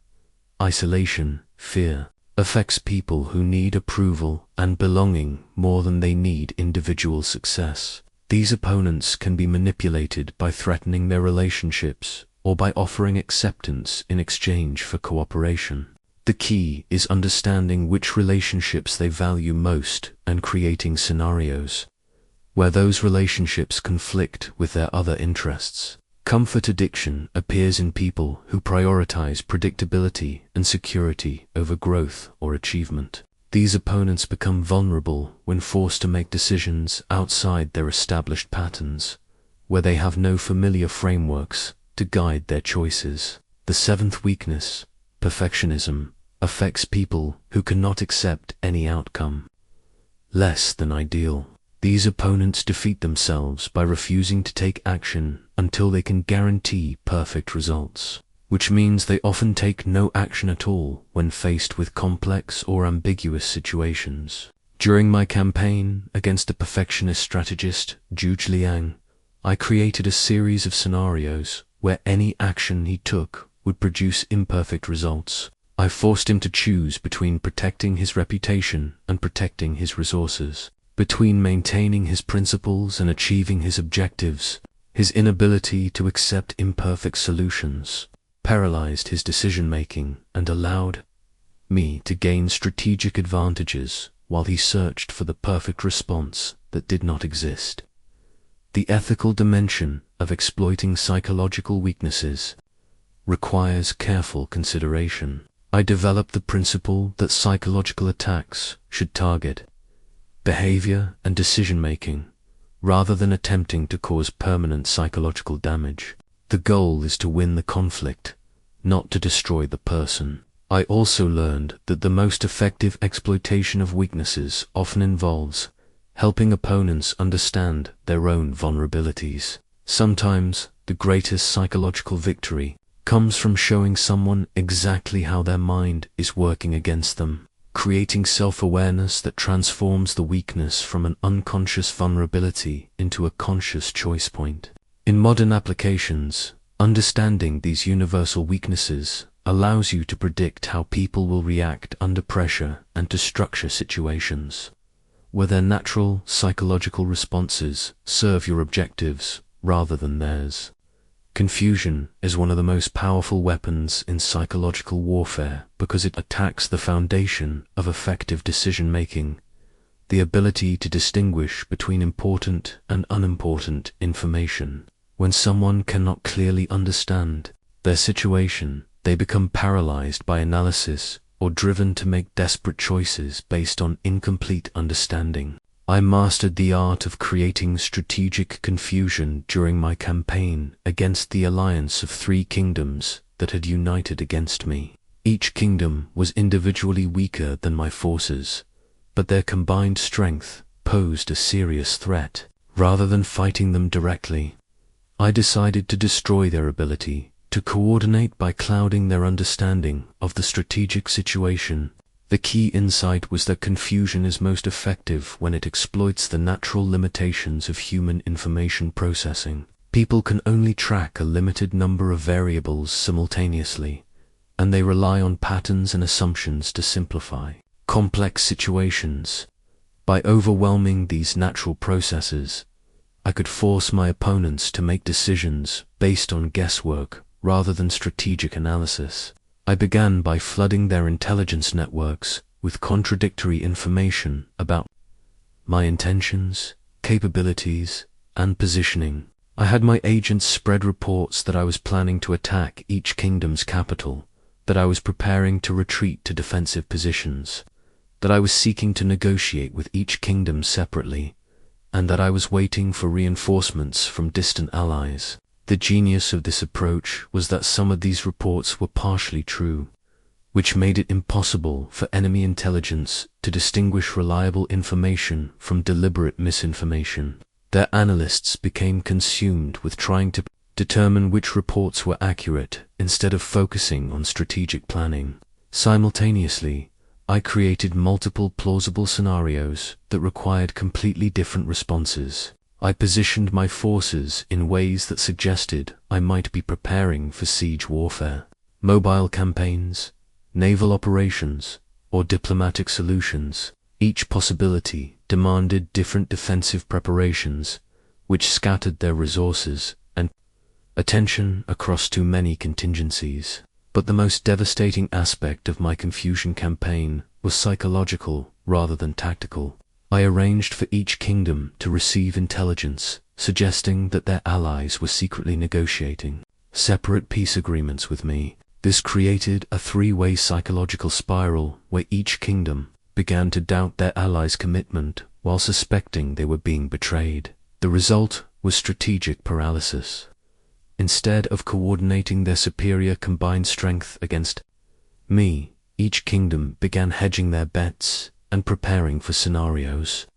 Isolation, fear, affects people who need approval and belonging more than they need individual success. These opponents can be manipulated by threatening their relationships or by offering acceptance in exchange for cooperation. The key is understanding which relationships they value most and creating scenarios where those relationships conflict with their other interests. Comfort addiction appears in people who prioritize predictability and security over growth or achievement. These opponents become vulnerable when forced to make decisions outside their established patterns, where they have no familiar frameworks to guide their choices. The seventh weakness, perfectionism, affects people who cannot accept any outcome less than ideal. These opponents defeat themselves by refusing to take action until they can guarantee perfect results, which means they often take no action at all when faced with complex or ambiguous situations. During my campaign against the perfectionist strategist Zhu Liang, I created a series of scenarios where any action he took would produce imperfect results. I forced him to choose between protecting his reputation and protecting his resources, between maintaining his principles and achieving his objectives. His inability to accept imperfect solutions paralyzed his decision-making and allowed me to gain strategic advantages while he searched for the perfect response that did not exist. The ethical dimension of exploiting psychological weaknesses requires careful consideration. I developed the principle that psychological attacks should target behavior and decision-making, rather than attempting to cause permanent psychological damage. The goal is to win the conflict, not to destroy the person. I also learned that the most effective exploitation of weaknesses often involves helping opponents understand their own vulnerabilities. Sometimes, the greatest psychological victory comes from showing someone exactly how their mind is working against them, creating self-awareness that transforms the weakness from an unconscious vulnerability into a conscious choice point. In modern applications, understanding these universal weaknesses allows you to predict how people will react under pressure and to structure situations where their natural psychological responses serve your objectives rather than theirs. Confusion is one of the most powerful weapons in psychological warfare because it attacks the foundation of effective decision-making, the ability to distinguish between important and unimportant information. When someone cannot clearly understand their situation, they become paralyzed by analysis or driven to make desperate choices based on incomplete understanding. I mastered the art of creating strategic confusion during my campaign against the alliance of 3 kingdoms that had united against me. Each kingdom was individually weaker than my forces, but their combined strength posed a serious threat. Rather than fighting them directly, I decided to destroy their ability to coordinate by clouding their understanding of the strategic situation. The key insight was that confusion is most effective when it exploits the natural limitations of human information processing. People can only track a limited number of variables simultaneously, and they rely on patterns and assumptions to simplify complex situations. By overwhelming these natural processes, I could force my opponents to make decisions based on guesswork rather than strategic analysis. I began by flooding their intelligence networks with contradictory information about my intentions, capabilities, and positioning. I had my agents spread reports that I was planning to attack each kingdom's capital, that I was preparing to retreat to defensive positions, that I was seeking to negotiate with each kingdom separately, and that I was waiting for reinforcements from distant allies. The genius of this approach was that some of these reports were partially true, which made it impossible for enemy intelligence to distinguish reliable information from deliberate misinformation. Their analysts became consumed with trying to determine which reports were accurate instead of focusing on strategic planning. Simultaneously, I created multiple plausible scenarios that required completely different responses. I positioned my forces in ways that suggested I might be preparing for siege warfare, mobile campaigns, naval operations, or diplomatic solutions. Each possibility demanded different defensive preparations, which scattered their resources and attention across too many contingencies. But the most devastating aspect of my confusion campaign was psychological rather than tactical. I arranged for each kingdom to receive intelligence, suggesting that their allies were secretly negotiating separate peace agreements with me. This created a 3-way psychological spiral where each kingdom began to doubt their allies' commitment while suspecting they were being betrayed. The result was strategic paralysis. Instead of coordinating their superior combined strength against me, each kingdom began hedging their bets and preparing for scenarios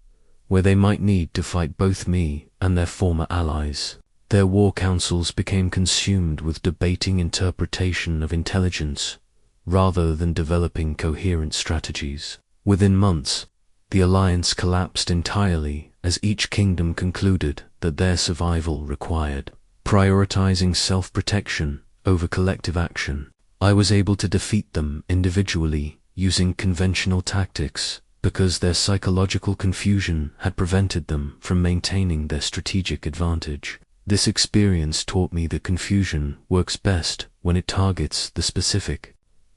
where they might need to fight both me and their former allies. Their war councils became consumed with debating interpretation of intelligence rather than developing coherent strategies. Within months, the alliance collapsed entirely as each kingdom concluded that their survival required prioritizing self-protection over collective action. I was able to defeat them individually using conventional tactics because their psychological confusion had prevented them from maintaining their strategic advantage. This experience taught me that confusion works best when it targets the specific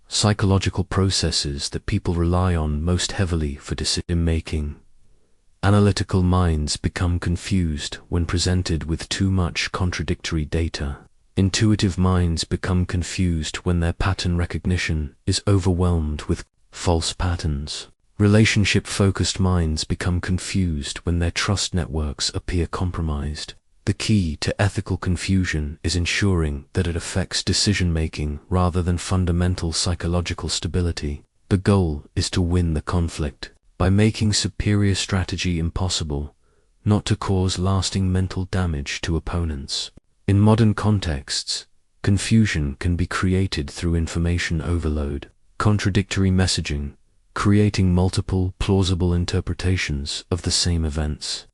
psychological processes that people rely on most heavily for decision-making. Analytical minds become confused when presented with too much contradictory data. Intuitive minds become confused when their pattern recognition is overwhelmed with false patterns. Relationship-focused minds become confused when their trust networks appear compromised. The key to ethical confusion is ensuring that it affects decision-making rather than fundamental psychological stability. The goal is to win the conflict by making superior strategy impossible, not to cause lasting mental damage to opponents. In modern contexts, confusion can be created through information overload, contradictory messaging, creating multiple plausible interpretations of the same events,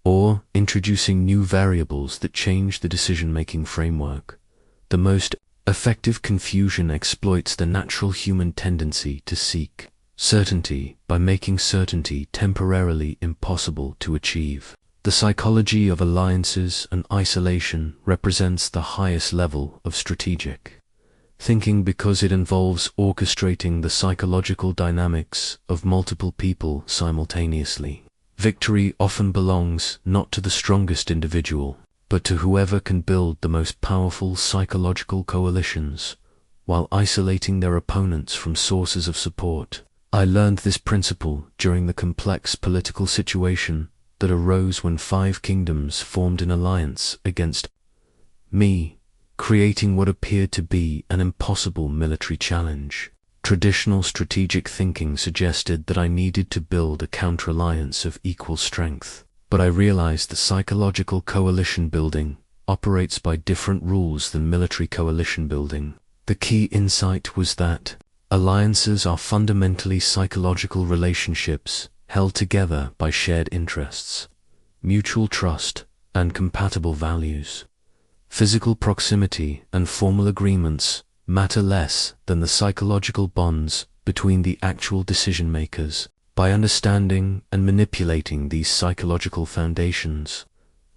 or introducing new variables that change the decision-making framework. The most effective confusion exploits the natural human tendency to seek certainty by making certainty temporarily impossible to achieve. The psychology of alliances and isolation represents the highest level of strategic thinking because it involves orchestrating the psychological dynamics of multiple people simultaneously. Victory often belongs not to the strongest individual, but to whoever can build the most powerful psychological coalitions while isolating their opponents from sources of support. I learned this principle during the complex political situation that arose when 5 kingdoms formed an alliance against me, creating what appeared to be an impossible military challenge. Traditional strategic thinking suggested that I needed to build a counter-alliance of equal strength, but I realized that psychological coalition building operates by different rules than military coalition building. The key insight was that alliances are fundamentally psychological relationships held together by shared interests, mutual trust, and compatible values. Physical proximity and formal agreements matter less than the psychological bonds between the actual decision makers. By understanding and manipulating these psychological foundations,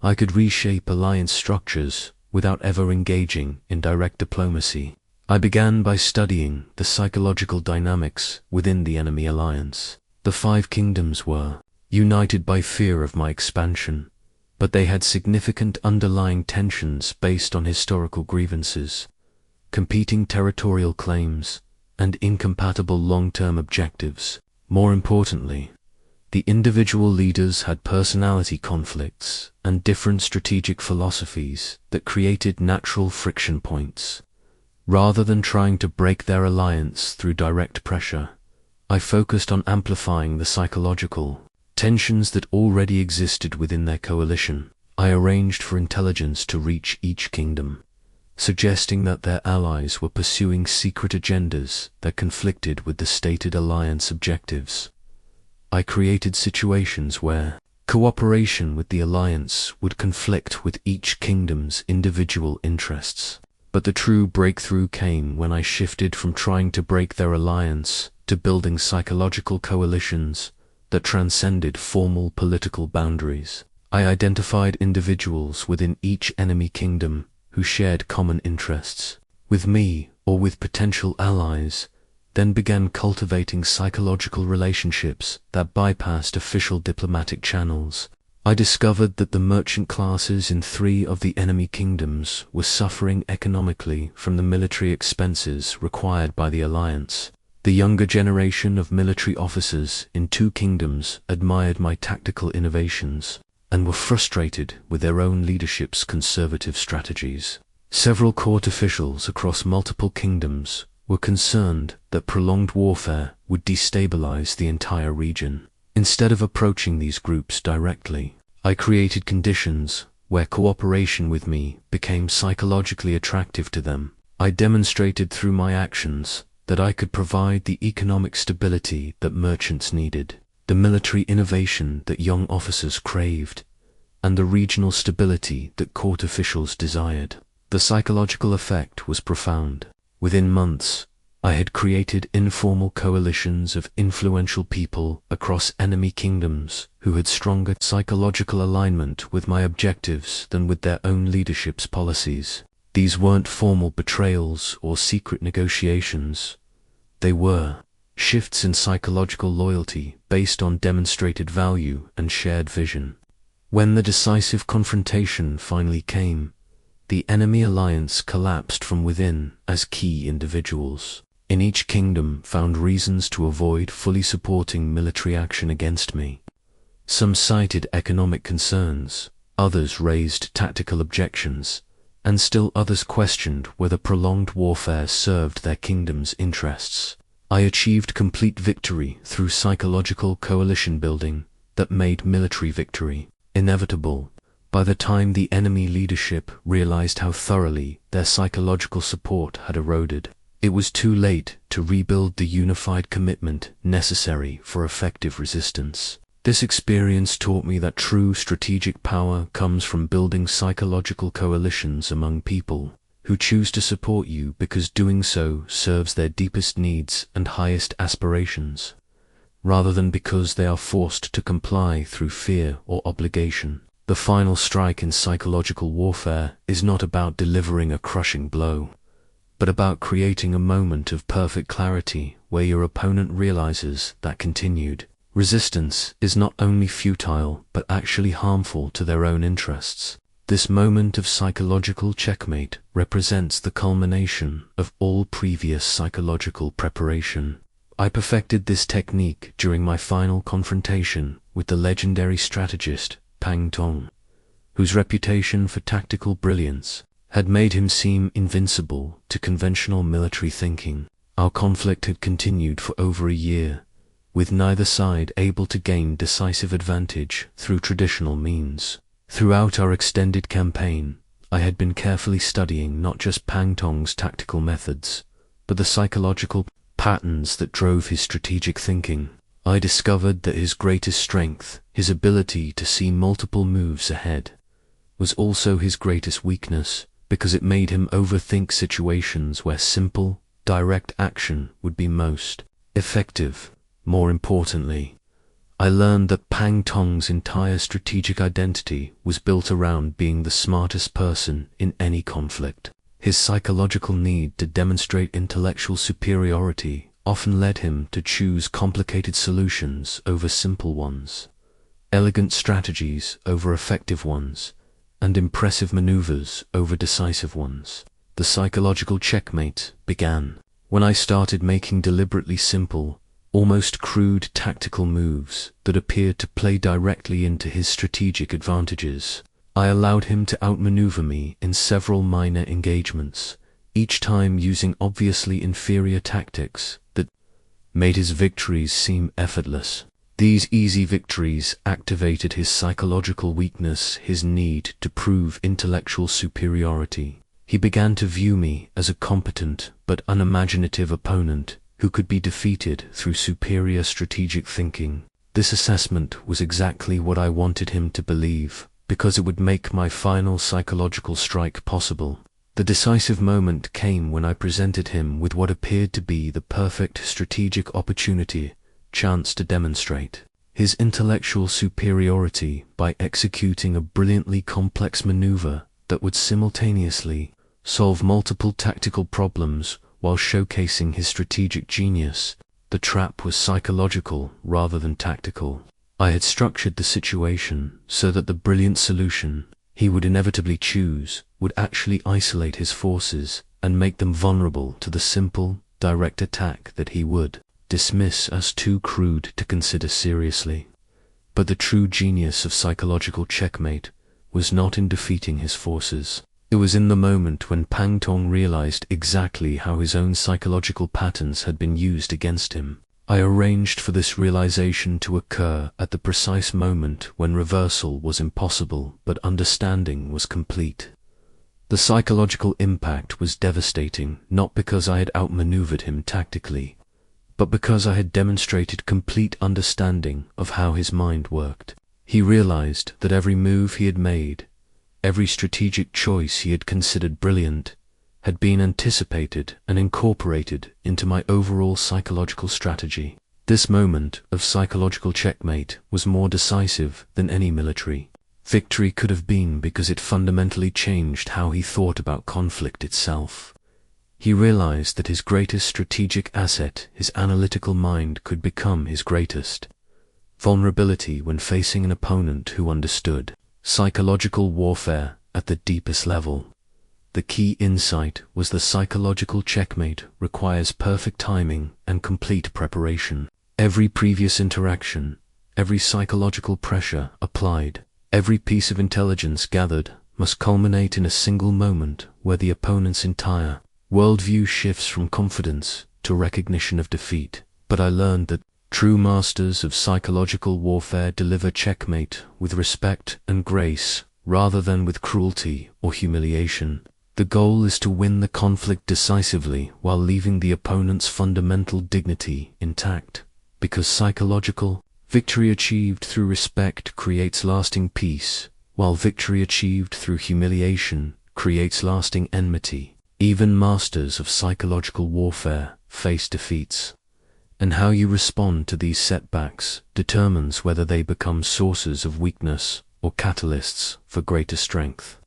I could reshape alliance structures without ever engaging in direct diplomacy. I began by studying the psychological dynamics within the enemy alliance. The 5 kingdoms were united by fear of my expansion, but they had significant underlying tensions based on historical grievances, competing territorial claims, and incompatible long-term objectives. More importantly, the individual leaders had personality conflicts and different strategic philosophies that created natural friction points. Rather than trying to break their alliance through direct pressure, I focused on amplifying the psychological tensions that already existed within their coalition. I arranged for intelligence to reach each kingdom, suggesting that their allies were pursuing secret agendas that conflicted with the stated alliance objectives. I created situations where cooperation with the alliance would conflict with each kingdom's individual interests. But the true breakthrough came when I shifted from trying to break their alliance to building psychological coalitions that transcended formal political boundaries. I identified individuals within each enemy kingdom who shared common interests with me or with potential allies, then began cultivating psychological relationships that bypassed official diplomatic channels. I discovered that the merchant classes in 3 of the enemy kingdoms were suffering economically from the military expenses required by the alliance. The younger generation of military officers in 2 kingdoms admired my tactical innovations and were frustrated with their own leadership's conservative strategies. Several court officials across multiple kingdoms were concerned that prolonged warfare would destabilize the entire region. Instead of approaching these groups directly, I created conditions where cooperation with me became psychologically attractive to them. I demonstrated through my actions that I could provide the economic stability that merchants needed, the military innovation that young officers craved, and the regional stability that court officials desired. The psychological effect was profound. Within months, I had created informal coalitions of influential people across enemy kingdoms who had stronger psychological alignment with my objectives than with their own leadership's policies. These weren't formal betrayals or secret negotiations. They were shifts in psychological loyalty based on demonstrated value and shared vision. When the decisive confrontation finally came, the enemy alliance collapsed from within as key individuals in each kingdom found reasons to avoid fully supporting military action against me. Some cited economic concerns, others raised tactical objections, and still others questioned whether prolonged warfare served their kingdom's interests. I achieved complete victory through psychological coalition building that made military victory inevitable. By the time the enemy leadership realized how thoroughly their psychological support had eroded, it was too late to rebuild the unified commitment necessary for effective resistance. This experience taught me that true strategic power comes from building psychological coalitions among people who choose to support you because doing so serves their deepest needs and highest aspirations, rather than because they are forced to comply through fear or obligation. The final strike in psychological warfare is not about delivering a crushing blow, but about creating a moment of perfect clarity where your opponent realizes that continued resistance is not only futile but actually harmful to their own interests. This moment of psychological checkmate represents the culmination of all previous psychological preparation. I perfected this technique during my final confrontation with the legendary strategist Pang Tong, whose reputation for tactical brilliance had made him seem invincible to conventional military thinking. Our conflict had continued for over a year, with neither side able to gain decisive advantage through traditional means. Throughout our extended campaign, I had been carefully studying not just Pang Tong's tactical methods, but the psychological patterns that drove his strategic thinking. I discovered that his greatest strength, his ability to see multiple moves ahead, was also his greatest weakness, because it made him overthink situations where simple, direct action would be most effective. More importantly, I learned that Pang Tong's entire strategic identity was built around being the smartest person in any conflict. His psychological need to demonstrate intellectual superiority often led him to choose complicated solutions over simple ones, elegant strategies over effective ones, and impressive maneuvers over decisive ones. The psychological checkmate began when I started making deliberately simple, almost crude tactical moves that appeared to play directly into his strategic advantages. I allowed him to outmaneuver me in several minor engagements, each time using obviously inferior tactics that made his victories seem effortless. These easy victories activated his psychological weakness, his need to prove intellectual superiority. He began to view me as a competent but unimaginative opponent who could be defeated through superior strategic thinking. This assessment was exactly what I wanted him to believe, because it would make my final psychological strike possible. The decisive moment came when I presented him with what appeared to be the perfect strategic opportunity, chance to demonstrate his intellectual superiority by executing a brilliantly complex maneuver that would simultaneously solve multiple tactical problems while showcasing his strategic genius. The trap was psychological rather than tactical. I had structured the situation so that the brilliant solution he would inevitably choose would actually isolate his forces and make them vulnerable to the simple, direct attack that he would dismiss as too crude to consider seriously. But the true genius of psychological checkmate was not in defeating his forces. It was in the moment when Pang Tong realized exactly how his own psychological patterns had been used against him. I arranged for this realization to occur at the precise moment when reversal was impossible but understanding was complete. The psychological impact was devastating, not because I had outmaneuvered him tactically, but because I had demonstrated complete understanding of how his mind worked. He realized that every move he had made, every strategic choice he had considered brilliant, had been anticipated and incorporated into my overall psychological strategy. This moment of psychological checkmate was more decisive than any military victory could have been because it fundamentally changed how he thought about conflict itself. He realized that his greatest strategic asset, his analytical mind, could become his greatest vulnerability when facing an opponent who understood. Psychological warfare at the deepest level. The key insight was the psychological checkmate requires perfect timing and complete preparation. Every previous interaction, every psychological pressure applied, every piece of intelligence gathered must culminate in a single moment where the opponent's entire worldview shifts from confidence to recognition of defeat. But I learned that true masters of psychological warfare deliver checkmate with respect and grace rather than with cruelty or humiliation. The goal is to win the conflict decisively while leaving the opponent's fundamental dignity intact, because psychological victory achieved through respect creates lasting peace, while victory achieved through humiliation creates lasting enmity. Even masters of psychological warfare face defeats, and how you respond to these setbacks determines whether they become sources of weakness or catalysts for greater strength.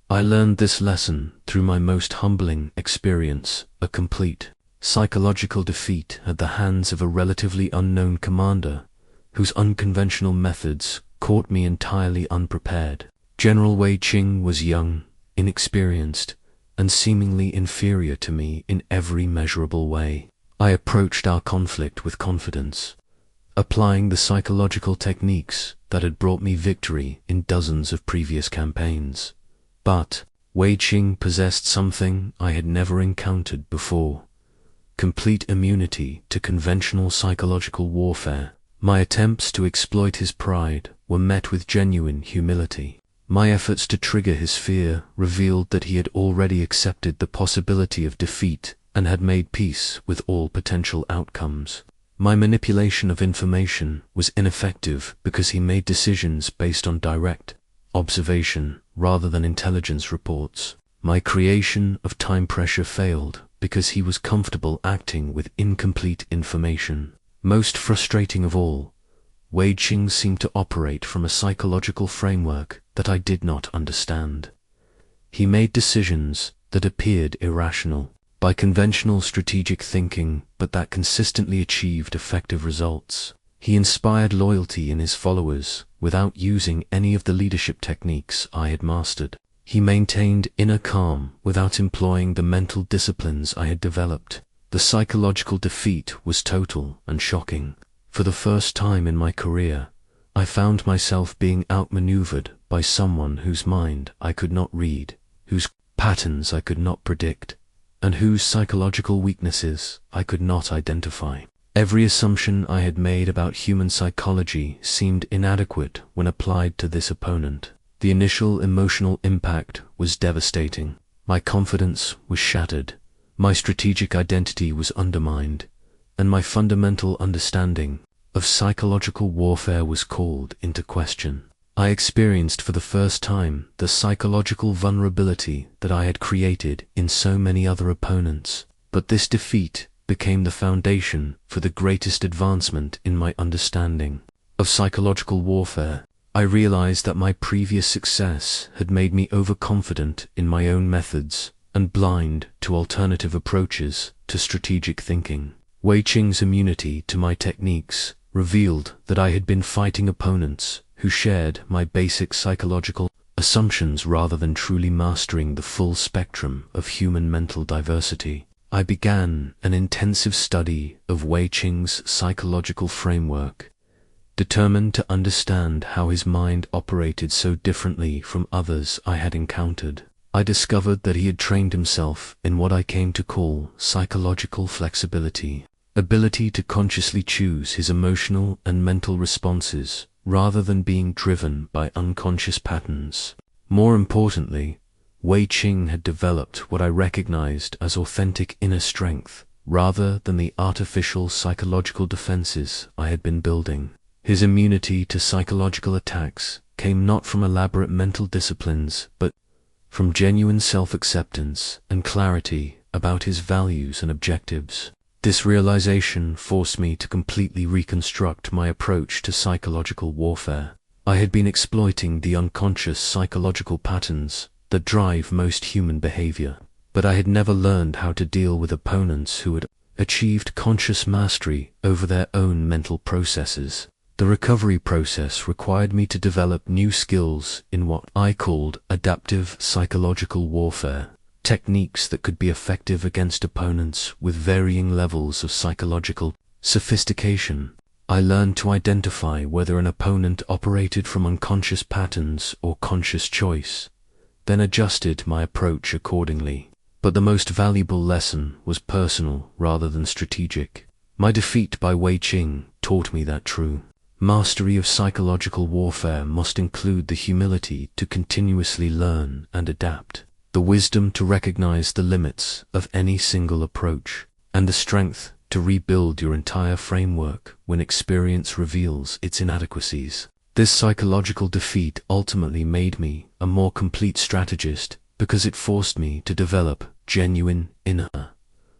I learned this lesson through my most humbling experience, a complete psychological defeat at the hands of a relatively unknown commander whose unconventional methods caught me entirely unprepared. General Wei Qing was young, inexperienced, and seemingly inferior to me in every measurable way. I approached our conflict with confidence, applying the psychological techniques that had brought me victory in dozens of previous campaigns. But Wei Qing possessed something I had never encountered before: complete immunity to conventional psychological warfare. My attempts to exploit his pride were met with genuine humility. My efforts to trigger his fear revealed that he had already accepted the possibility of defeat and had made peace with all potential outcomes. My manipulation of information was ineffective because he made decisions based on direct observation rather than intelligence reports. My creation of time pressure failed because he was comfortable acting with incomplete information. Most frustrating of all, Wei Qing seemed to operate from a psychological framework that I did not understand. He made decisions that appeared irrational by conventional strategic thinking, but that consistently achieved effective results. He inspired loyalty in his followers without using any of the leadership techniques I had mastered. He maintained inner calm without employing the mental disciplines I had developed. The psychological defeat was total and shocking. For the first time in my career, I found myself being outmaneuvered by someone whose mind I could not read, whose patterns I could not predict, and whose psychological weaknesses I could not identify. Every assumption I had made about human psychology seemed inadequate when applied to this opponent. The initial emotional impact was devastating. My confidence was shattered, my strategic identity was undermined, and my fundamental understanding of psychological warfare was called into question. I experienced for the first time the psychological vulnerability that I had created in so many other opponents. But this defeat became the foundation for the greatest advancement in my understanding of psychological warfare. I realized that my previous success had made me overconfident in my own methods and blind to alternative approaches to strategic thinking. Wei Qing's immunity to my techniques revealed that I had been fighting opponents who shared my basic psychological assumptions rather than truly mastering the full spectrum of human mental diversity. I began an intensive study of Wei Qing's psychological framework, determined to understand how his mind operated so differently from others I had encountered. I discovered that he had trained himself in what I came to call psychological flexibility, ability to consciously choose his emotional and mental responses rather than being driven by unconscious patterns. More importantly, Wei Qing had developed what I recognized as authentic inner strength rather than the artificial psychological defenses I had been building. His immunity to psychological attacks came not from elaborate mental disciplines, but from genuine self-acceptance and clarity about his values and objectives. This realization forced me to completely reconstruct my approach to psychological warfare. I had been exploiting the unconscious psychological patterns that drive most human behavior, but I had never learned how to deal with opponents who had achieved conscious mastery over their own mental processes. The recovery process required me to develop new skills in what I called adaptive psychological warfare, techniques that could be effective against opponents with varying levels of psychological sophistication. I learned to identify whether an opponent operated from unconscious patterns or conscious choice, then adjusted my approach accordingly. But the most valuable lesson was personal rather than strategic. My defeat by Wei Qing taught me that true mastery of psychological warfare must include the humility to continuously learn and adapt, the wisdom to recognize the limits of any single approach, and the strength to rebuild your entire framework when experience reveals its inadequacies. This psychological defeat ultimately made me a more complete strategist because it forced me to develop genuine inner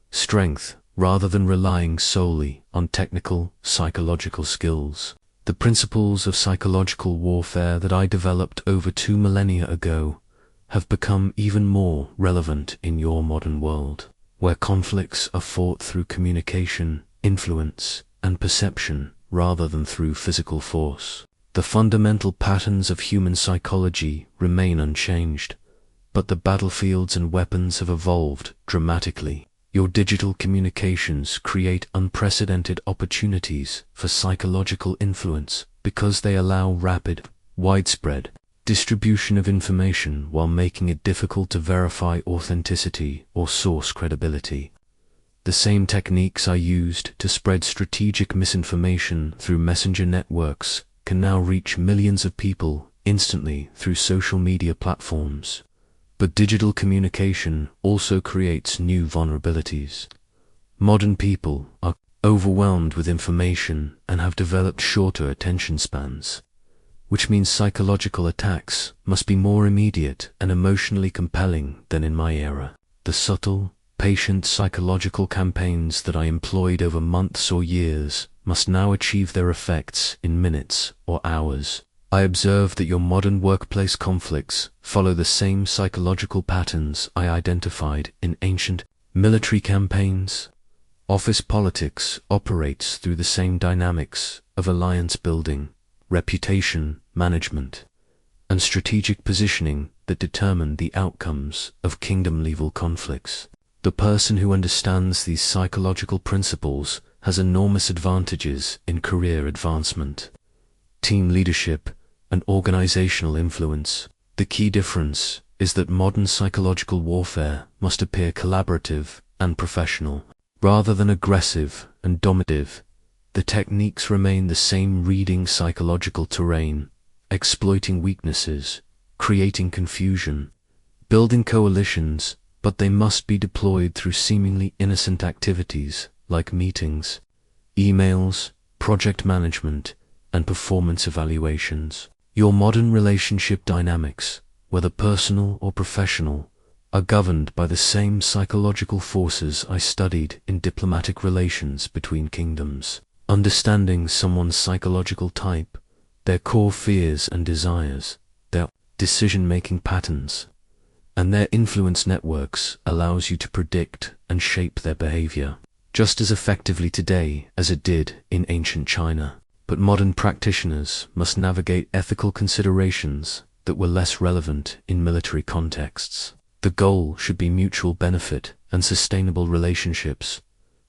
strength rather than relying solely on technical psychological skills. The principles of psychological warfare that I developed over 2 millennia ago have become even more relevant in your modern world, where conflicts are fought through communication, influence, and perception rather than through physical force. The fundamental patterns of human psychology remain unchanged, but the battlefields and weapons have evolved dramatically. Your digital communications create unprecedented opportunities for psychological influence because they allow rapid, widespread distribution of information while making it difficult to verify authenticity or source credibility. The same techniques I used to spread strategic misinformation through messenger networks can now reach millions of people instantly through social media platforms. But digital communication also creates new vulnerabilities. Modern people are overwhelmed with information and have developed shorter attention spans, which means psychological attacks must be more immediate and emotionally compelling than in my era. The subtle, patient psychological campaigns that I employed over months or years must now achieve their effects in minutes or hours. I observe that your modern workplace conflicts follow the same psychological patterns I identified in ancient military campaigns. Office politics operates through the same dynamics of alliance building, reputation management, and strategic positioning that determine the outcomes of kingdom-level conflicts. The person who understands these psychological principles has enormous advantages in career advancement, team leadership, and organizational influence. The key difference is that modern psychological warfare must appear collaborative and professional, rather than aggressive and dominative. The techniques remain the same: reading psychological terrain, exploiting weaknesses, creating confusion, building coalitions, but they must be deployed through seemingly innocent activities like meetings, emails, project management, and performance evaluations. Your modern relationship dynamics, whether personal or professional, are governed by the same psychological forces I studied in diplomatic relations between kingdoms. Understanding someone's psychological type, their core fears and desires, their decision-making patterns, and their influence networks allows you to predict and shape their behavior, just as effectively today as it did in ancient China. But modern practitioners must navigate ethical considerations that were less relevant in military contexts. The goal should be mutual benefit and sustainable relationships,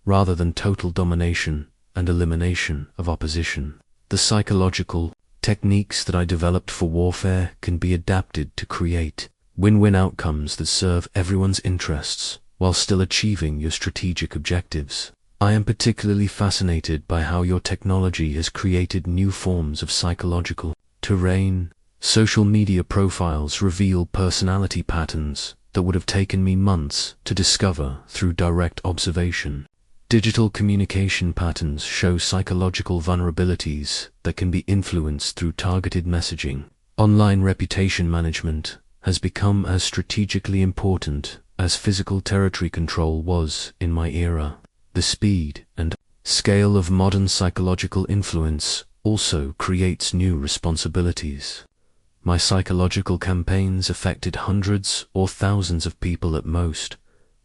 rather than total domination and elimination of opposition. The psychological techniques that I developed for warfare can be adapted to create win-win outcomes that serve everyone's interests while still achieving your strategic objectives. I am particularly fascinated by how your technology has created new forms of psychological terrain. Social media profiles reveal personality patterns that would have taken me months to discover through direct observation. Digital communication patterns show psychological vulnerabilities that can be influenced through targeted messaging. Online reputation management has become as strategically important as physical territory control was in my era. The speed and scale of modern psychological influence also creates new responsibilities. My psychological campaigns affected hundreds or thousands of people at most,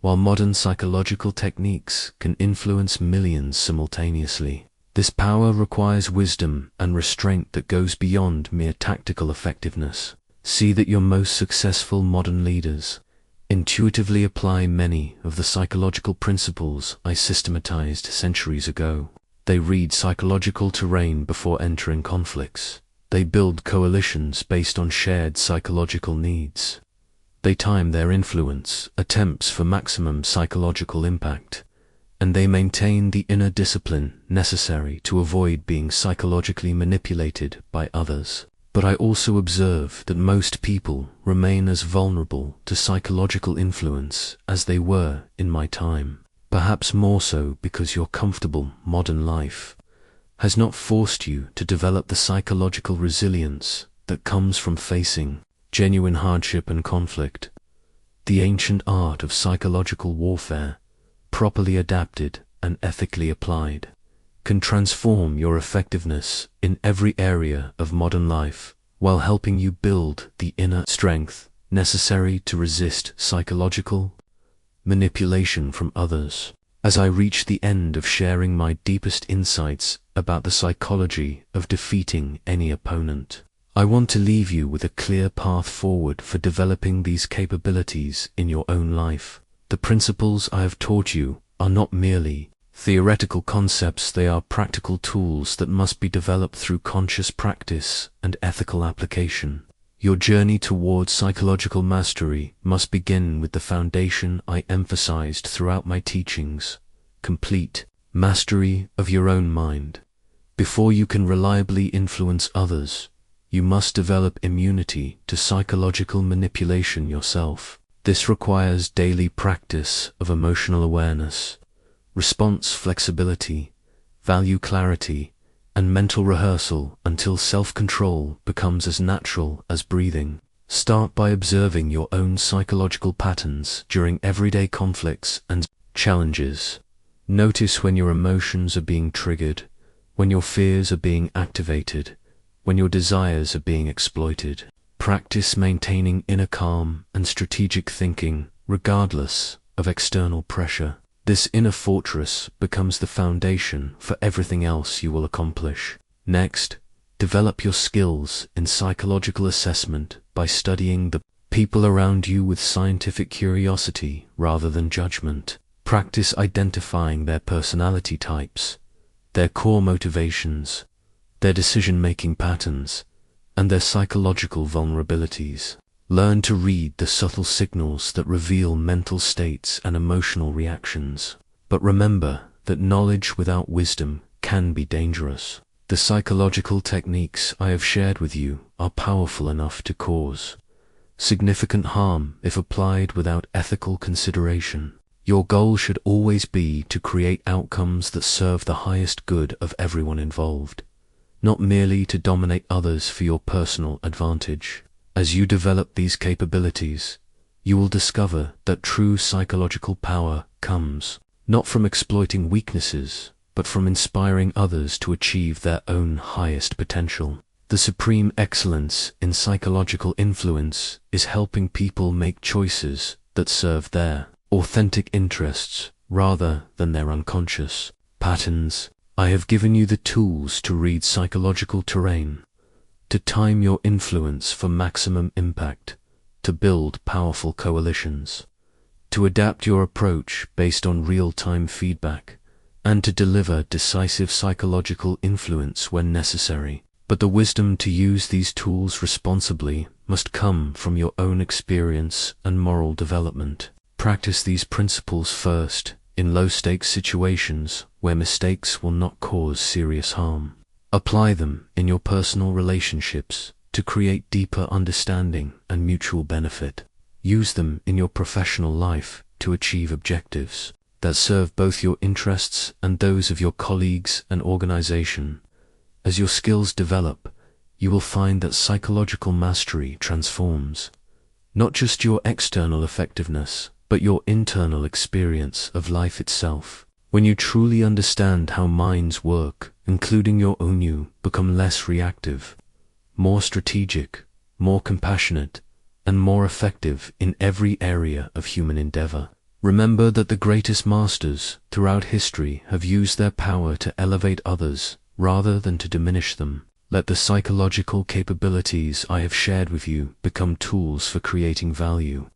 while modern psychological techniques can influence millions simultaneously. This power requires wisdom and restraint that goes beyond mere tactical effectiveness. See that your most successful modern leaders intuitively apply many of the psychological principles I systematized centuries ago. They read psychological terrain before entering conflicts. They build coalitions based on shared psychological needs. They time their influence attempts for maximum psychological impact, and they maintain the inner discipline necessary to avoid being psychologically manipulated by others. But I also observe that most people remain as vulnerable to psychological influence as they were in my time, perhaps more so because your comfortable modern life has not forced you to develop the psychological resilience that comes from facing genuine hardship and conflict. The ancient art of psychological warfare, properly adapted and ethically applied, can transform your effectiveness in every area of modern life while helping you build the inner strength necessary to resist psychological manipulation from others. As I reach the end of sharing my deepest insights about the psychology of defeating any opponent, I want to leave you with a clear path forward for developing these capabilities in your own life. The principles I have taught you are not merely theoretical concepts, they are practical tools that must be developed through conscious practice and ethical application. Your journey towards psychological mastery must begin with the foundation I emphasized throughout my teachings: complete mastery of your own mind. Before you can reliably influence others, you must develop immunity to psychological manipulation yourself. This requires daily practice of emotional awareness, response flexibility, value clarity, and mental rehearsal until self-control becomes as natural as breathing. Start by observing your own psychological patterns during everyday conflicts and challenges. Notice when your emotions are being triggered, when your fears are being activated, when your desires are being exploited. Practice maintaining inner calm and strategic thinking regardless of external pressure. This inner fortress becomes the foundation for everything else you will accomplish. Next, develop your skills in psychological assessment by studying the people around you with scientific curiosity rather than judgment. Practice identifying their personality types, their core motivations, their decision-making patterns, and their psychological vulnerabilities. Learn to read the subtle signals that reveal mental states and emotional reactions. But remember that knowledge without wisdom can be dangerous. The psychological techniques I have shared with you are powerful enough to cause significant harm if applied without ethical consideration. Your goal should always be to create outcomes that serve the highest good of everyone involved, not merely to dominate others for your personal advantage. As you develop these capabilities, you will discover that true psychological power comes not from exploiting weaknesses, but from inspiring others to achieve their own highest potential. The supreme excellence in psychological influence is helping people make choices that serve their authentic interests rather than their unconscious patterns. I have given you the tools to read psychological terrain, to time your influence for maximum impact, to build powerful coalitions, to adapt your approach based on real-time feedback, and to deliver decisive psychological influence when necessary. But the wisdom to use these tools responsibly must come from your own experience and moral development. Practice these principles first in low-stakes situations where mistakes will not cause serious harm. Apply them in your personal relationships to create deeper understanding and mutual benefit. Use them in your professional life to achieve objectives that serve both your interests and those of your colleagues and organization. As your skills develop, you will find that psychological mastery transforms not just your external effectiveness, but your internal experience of life itself. When you truly understand how minds work, including your own, you become less reactive, more strategic, more compassionate, and more effective in every area of human endeavor. Remember that the greatest masters throughout history have used their power to elevate others rather than to diminish them. Let the psychological capabilities I have shared with you become tools for creating value,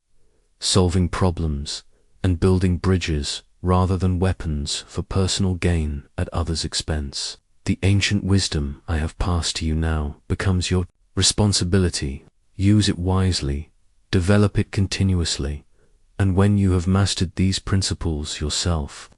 solving problems, and building bridges rather than weapons for personal gain at others' expense. The ancient wisdom I have passed to you now becomes your responsibility. Use it wisely, develop it continuously, and when you have mastered these principles yourself,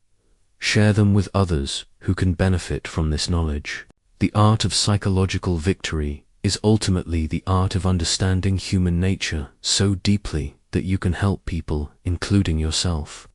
share them with others who can benefit from this knowledge. The art of psychological victory is ultimately the art of understanding human nature so deeply that you can help people, including yourself,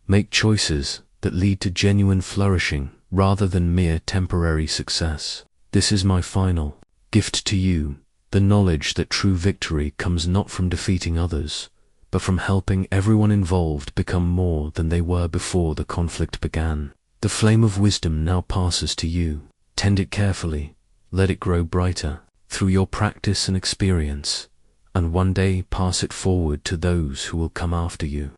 make choices that lead to genuine flourishing rather than mere temporary success. This is my final gift to you, the knowledge that true victory comes not from defeating others, but from helping everyone involved become more than they were before the conflict began. The flame of wisdom now passes to you. Tend it carefully, let it grow brighter through your practice and experience, and one day pass it forward to those who will come after you.